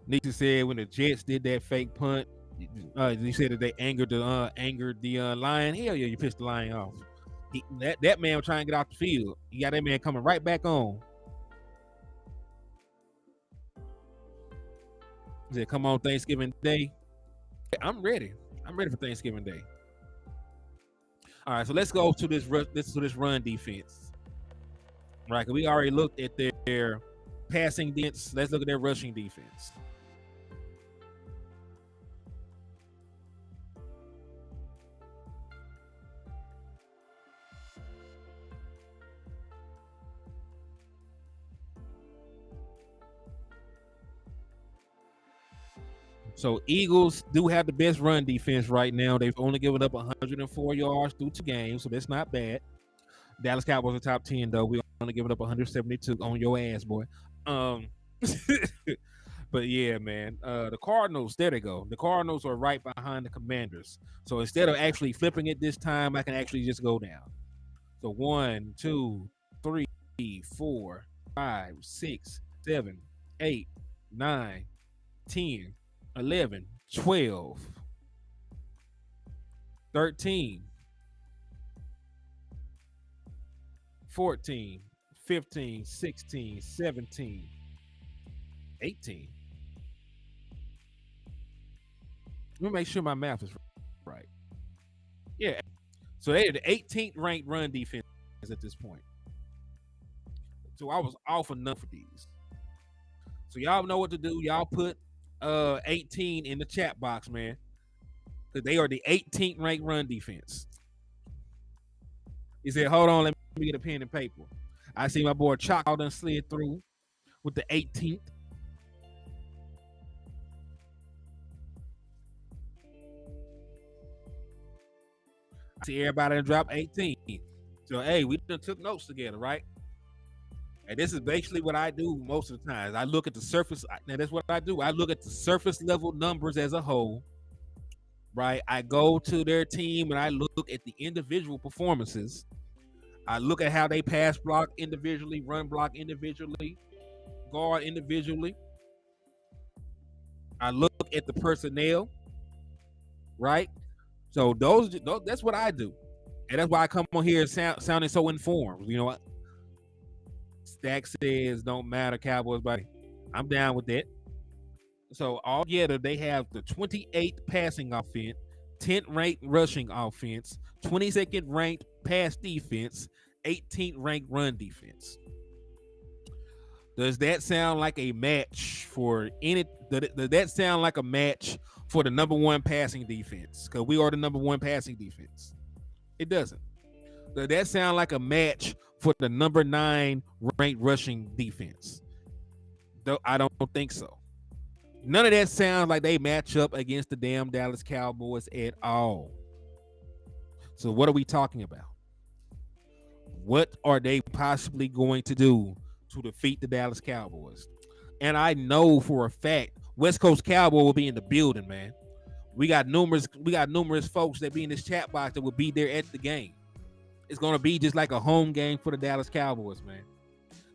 Nisha said when the Jets did that fake punt, you said that they angered the Lion. Hell yeah, you pissed the Lion off. That man was trying to get off the field. You got that man coming right back on. He said, "Come on, Thanksgiving Day." I'm ready. I'm ready for Thanksgiving Day. All right, so let's go to this run defense. Right, because we already looked at their passing defense. Let's look at their rushing defense. So Eagles do have the best run defense right now. They've only given up 104 yards through 2 games, so that's not bad. Dallas Cowboys are top 10 though. We only giving up 172 on your ass, boy. But yeah, man. The Cardinals, there they go. The Cardinals are right behind the Commanders. So instead of actually flipping it this time, I can actually just go down. So 1, 2, 3, 4, 5, 6, 7, 8, 9, 10, 11, 12, 13, 14, 15, 16, 17, 18. Let me make sure my math is right. Yeah. So they are the 18th ranked run defense at this point. So I was off enough for these. So y'all know what to do. Y'all put 18 in the chat box, man. Because they are the 18th ranked run defense. He said, hold on, let me get a pen and paper. I see my boy Chalk done slid through with the 18th. I see everybody done drop 18. So, hey, we done took notes together, right? And this is basically what I do most of the time. I look at the surface. Now, that's what I do. I look at the surface level numbers as a whole, right? I go to their team and I look at the individual performances. I look at how they pass block individually, run block individually, guard individually. I look at the personnel, right? So those that's what I do. And that's why I come on here sounding so informed. You know what? Stack says don't matter, Cowboys, buddy. I'm down with that. So altogether, they have the 28th passing offense, 10th ranked rushing offense, 22nd ranked pass defense, 18th ranked run defense. Does that sound like a match for any? Does that sound like a match for the number 1 passing defense? Because we are the number 1 passing defense. It doesn't. Does that sound like a match for the number 9 ranked rushing defense? Though I don't think so. None of that sounds like they match up against the damn Dallas Cowboys at all. So what are we talking about? What are they possibly going to do to defeat the Dallas Cowboys? And I know for a fact West Coast Cowboy will be in the building, man. We got numerous folks that be in this chat box that will be there at the game. It's gonna be just like a home game for the Dallas Cowboys, man.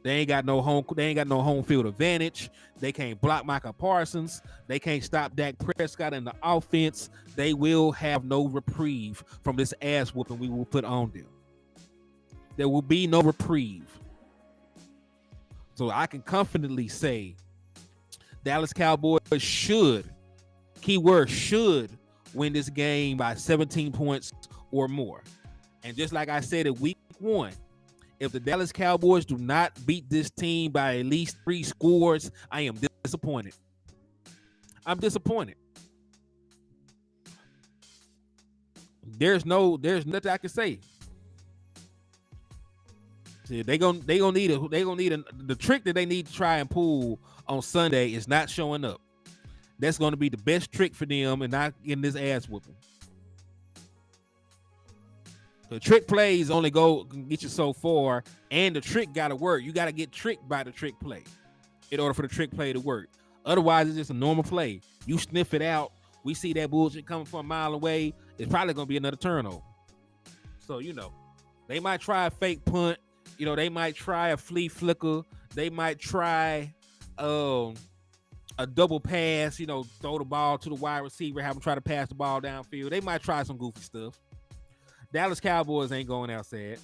They ain't got no home field advantage. They can't block Micah Parsons. They can't stop Dak Prescott in the offense. They will have no reprieve from this ass whooping we will put on them. There will be no reprieve. So I can confidently say Dallas Cowboys should, keyword should, win this game by 17 points or more. And just like I said at week 1, if the Dallas Cowboys do not beat this team by at least 3 scores, I am disappointed. I'm disappointed. There's nothing I can say. See, they gonna need the trick that they need to try and pull on Sunday is not showing up. That's going to be the best trick for them and not getting this ass whooping. The trick plays only can get you so far, and the trick got to work. You got to get tricked by the trick play in order for the trick play to work. Otherwise, it's just a normal play. You sniff it out. We see that bullshit coming from a mile away. It's probably going to be another turnover. So, they might try a fake punt. They might try a flea flicker. They might try a double pass, throw the ball to the wide receiver, have them try to pass the ball downfield. They might try some goofy stuff. Dallas Cowboys ain't going outside.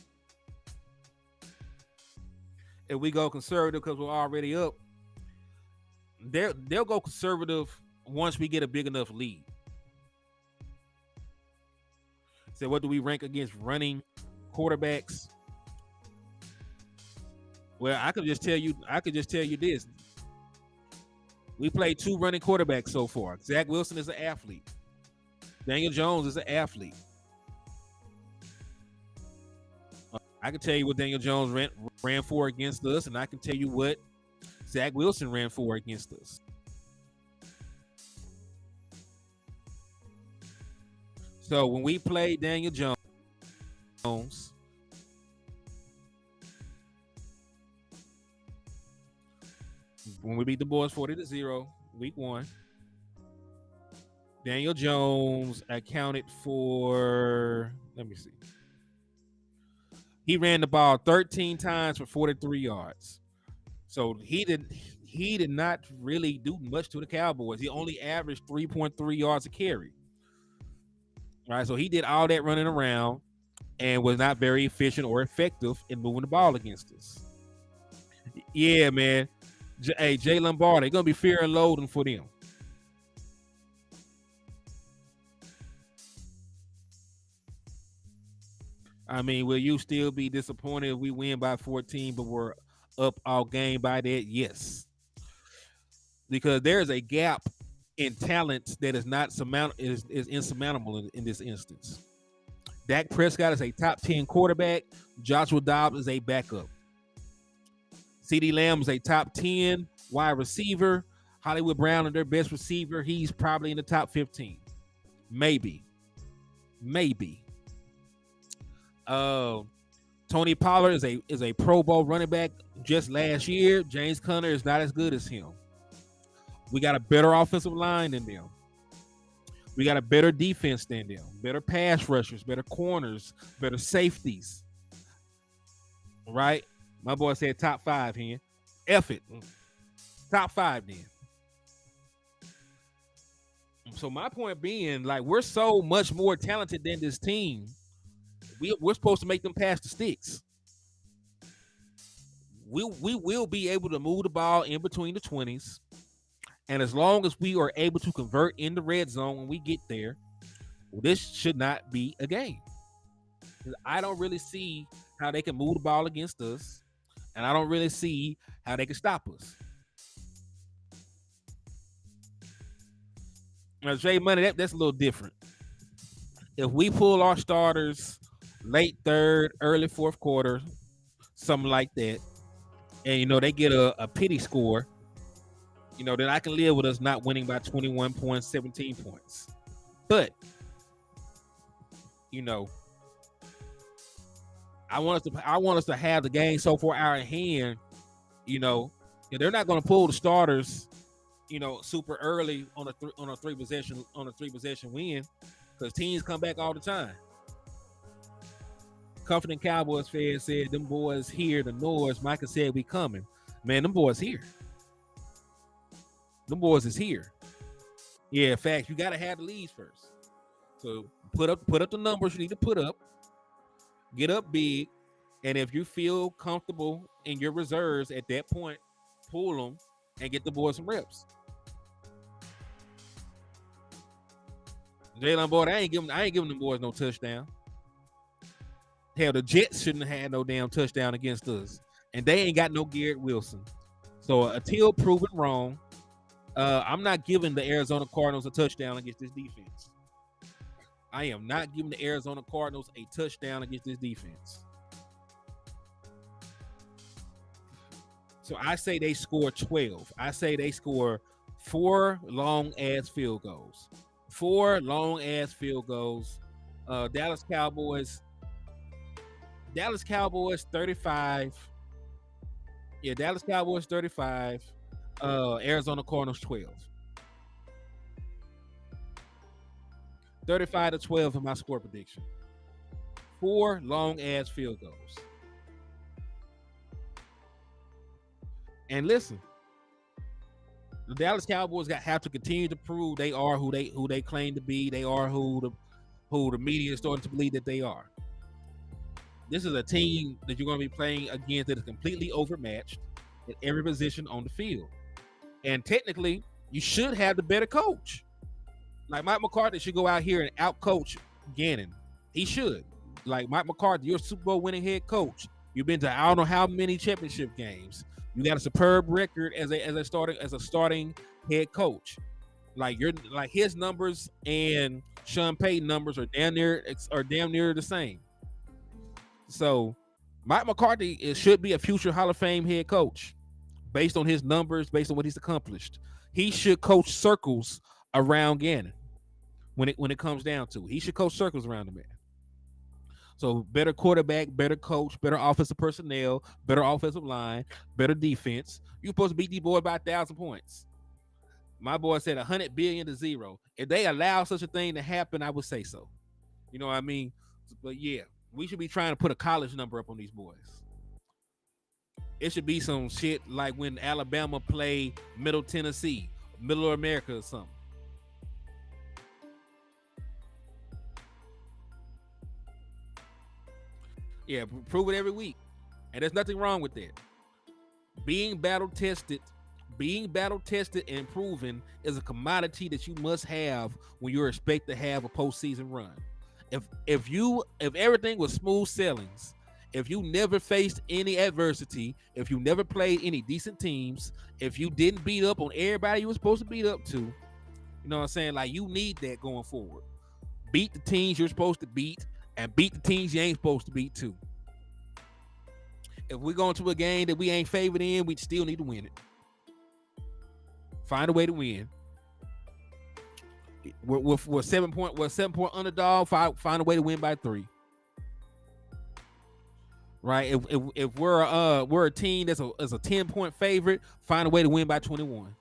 If we go conservative because we're already up, they'll go conservative once we get a big enough lead. So what do we rank against running quarterbacks? Well, I could just tell you this. We played 2 running quarterbacks so far. Zach Wilson is an athlete. Daniel Jones is an athlete. I can tell you what Daniel Jones ran for against us, and I can tell you what Zach Wilson ran for against us. So when we played Daniel Jones, when we beat the boys 40-0, week 1, Daniel Jones accounted for, let me see. He ran the ball 13 times for 43 yards. So he did not really do much to the Cowboys. He only averaged 3.3 yards a carry. All right, so he did all that running around and was not very efficient or effective in moving the ball against us. Yeah, man. Jay Lombard, they're going to be fear and loathing for them. I mean, will you still be disappointed if we win by 14, but we're up all game by that? Yes. Because there's a gap in talent that is not is insurmountable in this instance. Dak Prescott is a top 10 quarterback. Joshua Dobbs is a backup. CeeDee Lamb is a top 10 wide receiver. Hollywood Brown is their best receiver. He's probably in the top 15. Maybe. Tony Pollard is a Pro Bowl running back just last year. James Conner is not as good as him. We got a better offensive line than them. We got a better defense than them. Better pass rushers, better corners, better safeties. Right? My boy said top 5 here. F it. Top 5 then. So my point being, like, we're so much more talented than this team. We're supposed to make them pass the sticks. We will be able to move the ball in between the 20s. And as long as we are able to convert in the red zone when we get there, this should not be a game. I don't really see how they can move the ball against us, and I don't really see how they can stop us. Now, Jay Money, that's a little different. If we pull our starters late 3rd, early 4th quarter, something like that, and they get a pity score, then I can live with us not winning by 21 points, 17 points. But I want us to have the game so far out of hand. They're not going to pull the starters, super early on a three possession win, because teams come back all the time. Confident Cowboys fan said them boys here, the Nords. Micah said we coming. Man, them boys here. Them boys is here. Yeah, in fact, you got to have the leads first. So put up the numbers you need to put up. Get up big. And if you feel comfortable in your reserves at that point, pull them and get the boys some reps. Jalen Boyd, I ain't giving them boys no touchdown. Hell, the Jets shouldn't have had no damn touchdown against us. And they ain't got no Garrett Wilson. So until proven wrong, I'm not giving the Arizona Cardinals a touchdown against this defense. I am not giving the Arizona Cardinals a touchdown against this defense. So I say they score 12. I say they score 4 long-ass field goals. 4 long-ass field goals. Dallas Cowboys. Dallas Cowboys 35. Yeah, Dallas Cowboys 35. Arizona Cardinals 12. 35-12 in my score prediction. 4 long-ass field goals. And listen, the Dallas Cowboys have to continue to prove they are who they claim to be. They are who the media is starting to believe that they are. This is a team that you're going to be playing against that is completely overmatched at every position on the field. And technically, you should have the better coach. Like Mike McCarthy should go out here and outcoach Gannon. He should. Like Mike McCarthy, you're a Super Bowl winning head coach. You've been to I don't know how many championship games. You got a superb record as a starting head coach. Like his numbers and Sean Payton numbers are damn near the same. So Mike McCarthy should be a future Hall of Fame head coach based on his numbers, based on what he's accomplished. He should coach circles around Gannon when it comes down to it. He should coach circles around the man. So better quarterback, better coach, better offensive personnel, better offensive line, better defense. You're supposed to beat these boys by 1,000 points. My boy said 100 billion to 0. If they allow such a thing to happen, I would say so. You know what I mean? But yeah, we should be trying to put a college number up on these boys. It should be some shit like when Alabama played Middle Tennessee, Middle America or something. Yeah, prove it every week. And there's nothing wrong with that. Being battle tested and proven is a commodity that you must have when you expect to have a postseason run. If everything was smooth sailings, if you never faced any adversity, if you never played any decent teams, if you didn't beat up on everybody you were supposed to beat up to, you know what I'm saying? Like, you need that going forward. Beat the teams you're supposed to beat and beat the teams you ain't supposed to beat too. If we're going to a game that we ain't favored in, we still need to win it. Find a way to win. We're 7-point underdog. Find a way to win by 3. Right? If we're a team that's a 10-point favorite, find a way to win by 21.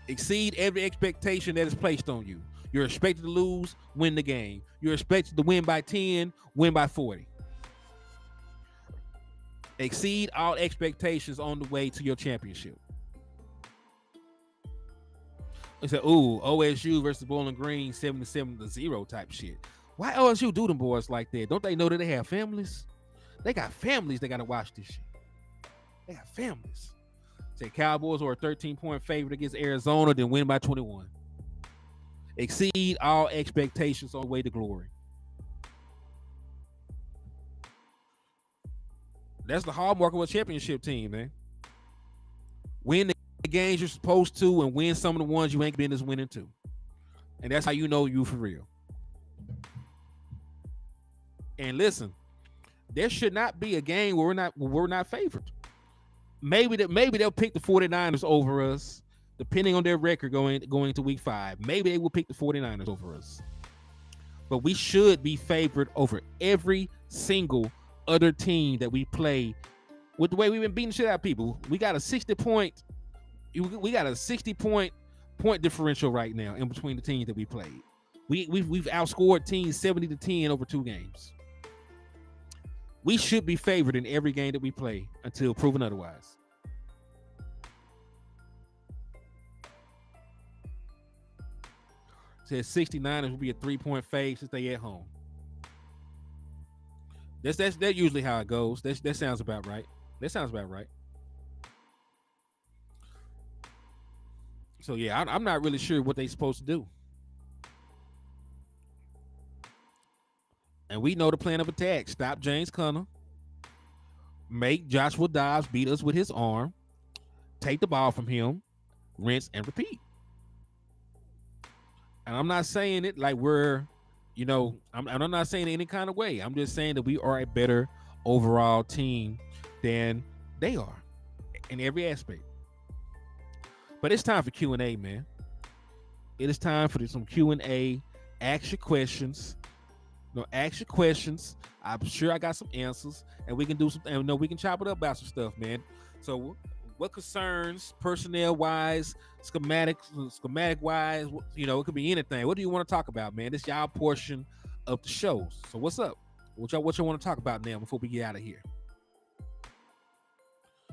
Exceed every expectation that is placed on you. You're expected to lose, win the game. You're expected to win by 10, win by 40. Exceed all expectations on the way to your championship. They said, ooh, OSU versus Bowling Green 77-0 type shit. Why OSU do them boys like that? Don't they know that they have families? They got families they got to watch this shit. They got families. Say Cowboys are a 13-point favorite against Arizona, then win by 21. Exceed all expectations on the way to glory. That's the hallmark of a championship team, man. Win the games you're supposed to and win some of the ones you ain't been as winning too. And that's how you know you for real. And listen, there should not be a game where we're not favored. Maybe they'll pick the 49ers over us, depending on their record going into week 5. Maybe they will pick the 49ers over us. But we should be favored over every single other team that we play. With the way we've been beating shit out of people, we got a 60-point point differential right now in between the teams that we played. We've outscored teams 70-10 over 2 games. We should be favored in every game that we play until proven otherwise. Says 69ers will be a 3-point fave since they at home. That's usually how it goes. That sounds about right. So yeah, I'm not really sure what they're supposed to do. And we know the plan of attack. Stop James Conner. Make Joshua Dobbs beat us with his arm. Take the ball from him. Rinse and repeat. And I'm not saying it like we're, I'm not saying it any kind of way. I'm just saying that we are a better overall team than They are in every aspect. But it's time for Q&A, man. It is time for some Q&A. Ask your questions. Ask your questions. I'm sure I got some answers, and we can do some. And we can chop it up about some stuff, man. So, what concerns, personnel wise, schematic wise, it could be anything. What do you want to talk about, man? This y'all portion of the show. So, what's up? What y'all want to talk about now before we get out of here?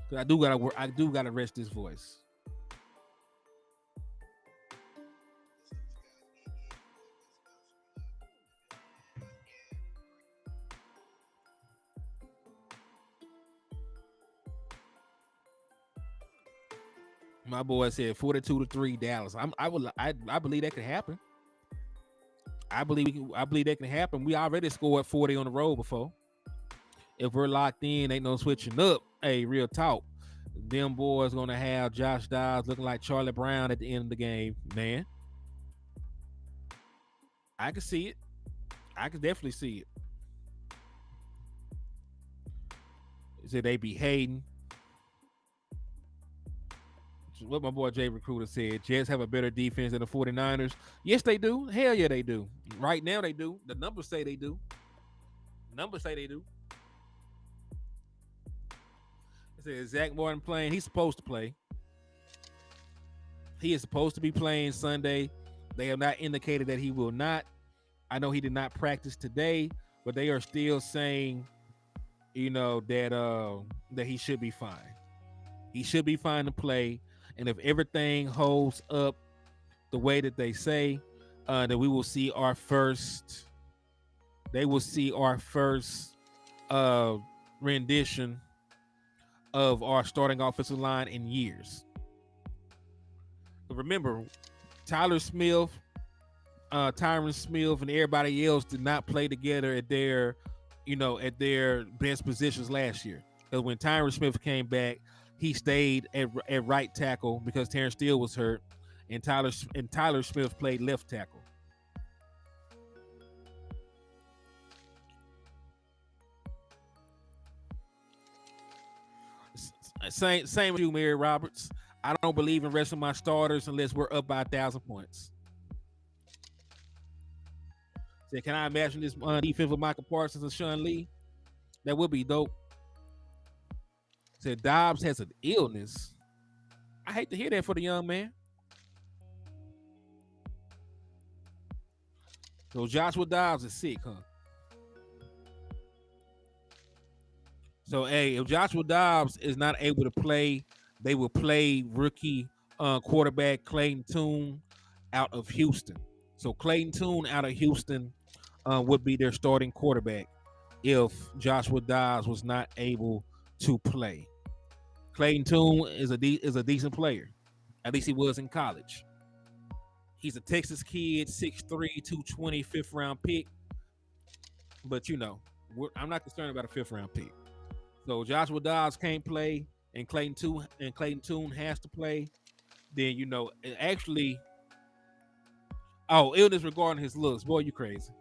Cause I do gotta rest this voice. My boy said 42-3 Dallas. I believe that could happen. I believe that can happen. We already scored 40 on the road before. If we're locked in, ain't no switching up. Hey, real talk. Them boys gonna have Josh Dobbs looking like Charlie Brown at the end of the game, man. I can see it. I can definitely see it. Said they be hating. What my boy Jay Recruiter said, Jets have a better defense than the 49ers. Yes, they do. Hell yeah, they do. Right now, they do. The numbers say they do. Numbers say they do. It says Zach Martin playing. He's supposed to play. He is supposed to be playing Sunday. They have not indicated that he will not. I know he did not practice today, but they are still saying, that he should be fine. He should be fine to play. And if everything holds up the way that they say, that we will see our first. They will see our first rendition of our starting offensive line in years. But remember, Tyron Smith, and everybody else did not play together at their best positions last year. Because when Tyron Smith came back, he stayed at right tackle because Terrence Steele was hurt, and Tyler Smith played left tackle. Same with you, Mary Roberts. I don't believe in resting my starters unless we're up by 1,000 points. So can I imagine this defense with Michael Parsons and Sean Lee? That would be dope. Said Dobbs has an illness. I hate to hear that for the young man. So Joshua Dobbs is sick, huh? So, hey, if Joshua Dobbs is not able to play, they will play rookie quarterback Clayton Tune out of Houston. So Clayton Tune out of Houston would be their starting quarterback if Joshua Dobbs was not able to play. Clayton Tune is a decent player. At least he was in college. He's a Texas kid, 6'3", 220, fifth-round pick. But, I'm not concerned about a fifth-round pick. So Joshua Dobbs can't play, and Clayton Tune has to play. Then, actually, illness regarding his looks. Boy, you crazy.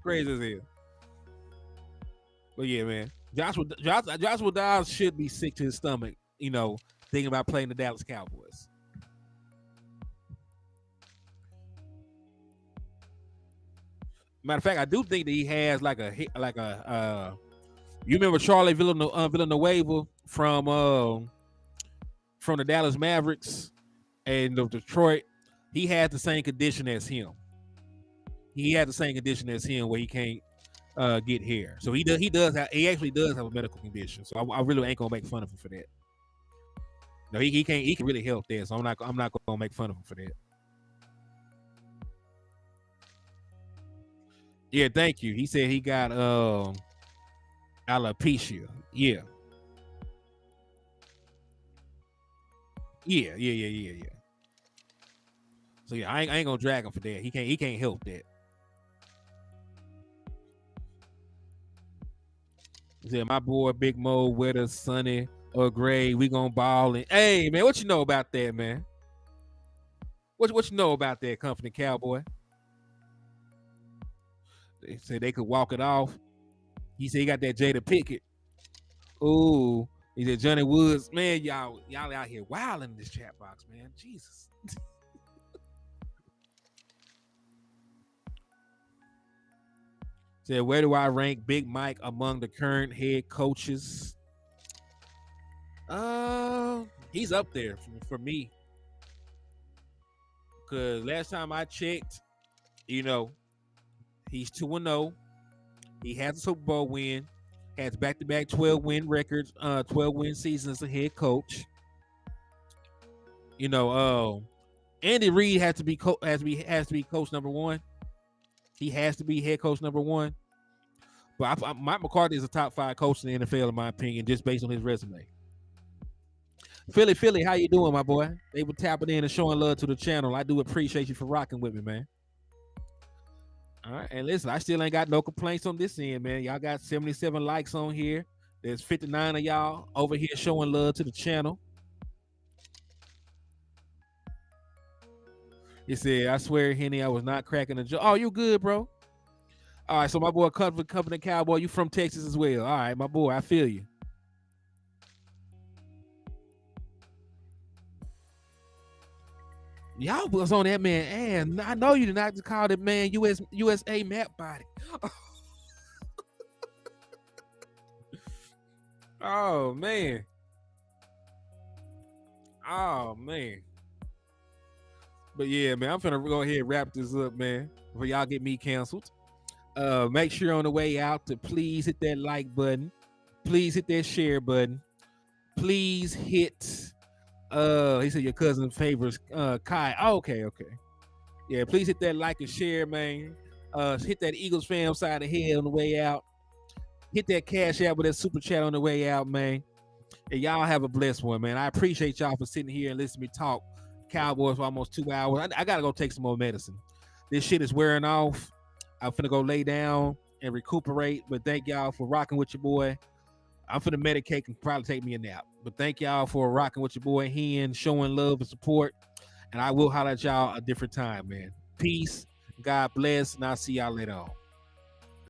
Crazy as hell. But yeah, man. Joshua Dobbs should be sick to his stomach, thinking about playing the Dallas Cowboys. Matter of fact, I do think that he has you remember Charlie Villanueva from the Dallas Mavericks and the Detroit? He had the same condition as him. He had the same condition as him where he can't get hair. So he actually does have a medical condition. So I really ain't gonna make fun of him for that. No, he can really help that. So I'm not gonna make fun of him for that. Yeah, thank you. He said he got alopecia. Yeah. Yeah. So yeah, I ain't gonna drag him for that. He can't help that. He said, my boy Big Mo, whether sunny or gray, we gonna ball. And hey man, what you know about that, man? What you know about that, Company Cowboy? They said they could walk it off. He said he got that Jada Pickett. Ooh. He said Johnny Woods. Man, y'all out here wilding in this chat box, man. Jesus. Said, where do I rank Big Mike among the current head coaches? He's up there for me. Because last time I checked, he's 2-0. He has a Super Bowl win. Has back-to-back 12-win records, 12-win seasons as a head coach. Andy Reid has to be coach number one. He has to be head coach number one. But Mike McCarthy is a top 5 coach in the NFL, in my opinion, just based on his resume. Philly, how you doing, my boy? They were tapping in and showing love to the channel. I do appreciate you for rocking with me, man. All right, and listen, I still ain't got no complaints on this end, man. Y'all got 77 likes on here. There's 59 of y'all over here showing love to the channel. He said, I swear, Henny, I was not cracking a joke. Oh, you good, bro? All right, so my boy, Company Cowboy, you from Texas as well. All right, my boy, I feel you. Y'all was on that man, and I know you did not call that man USA map body. Oh man. But yeah, man, I'm finna go ahead and wrap this up, man, before y'all get me canceled. Make sure on the way out to please hit that like button. Please hit that share button. Please hit he said your cousin favors Kai. Oh, okay. Yeah, please hit that like and share, man. Hit that Eagles fam side of head on the way out. Hit that cash out with that super chat on the way out, man. And y'all have a blessed one, man. I appreciate y'all for sitting here and listening to me talk Cowboys for almost 2 hours. I gotta go take some more medicine. This shit is wearing off. I'm finna go lay down and recuperate. But thank y'all for rocking with your boy. I'm finna medicate and probably take me a nap. But thank y'all for rocking with your boy Hen, showing love and support. And I will holler at y'all a different time, man. Peace. God bless. And I'll see y'all later on.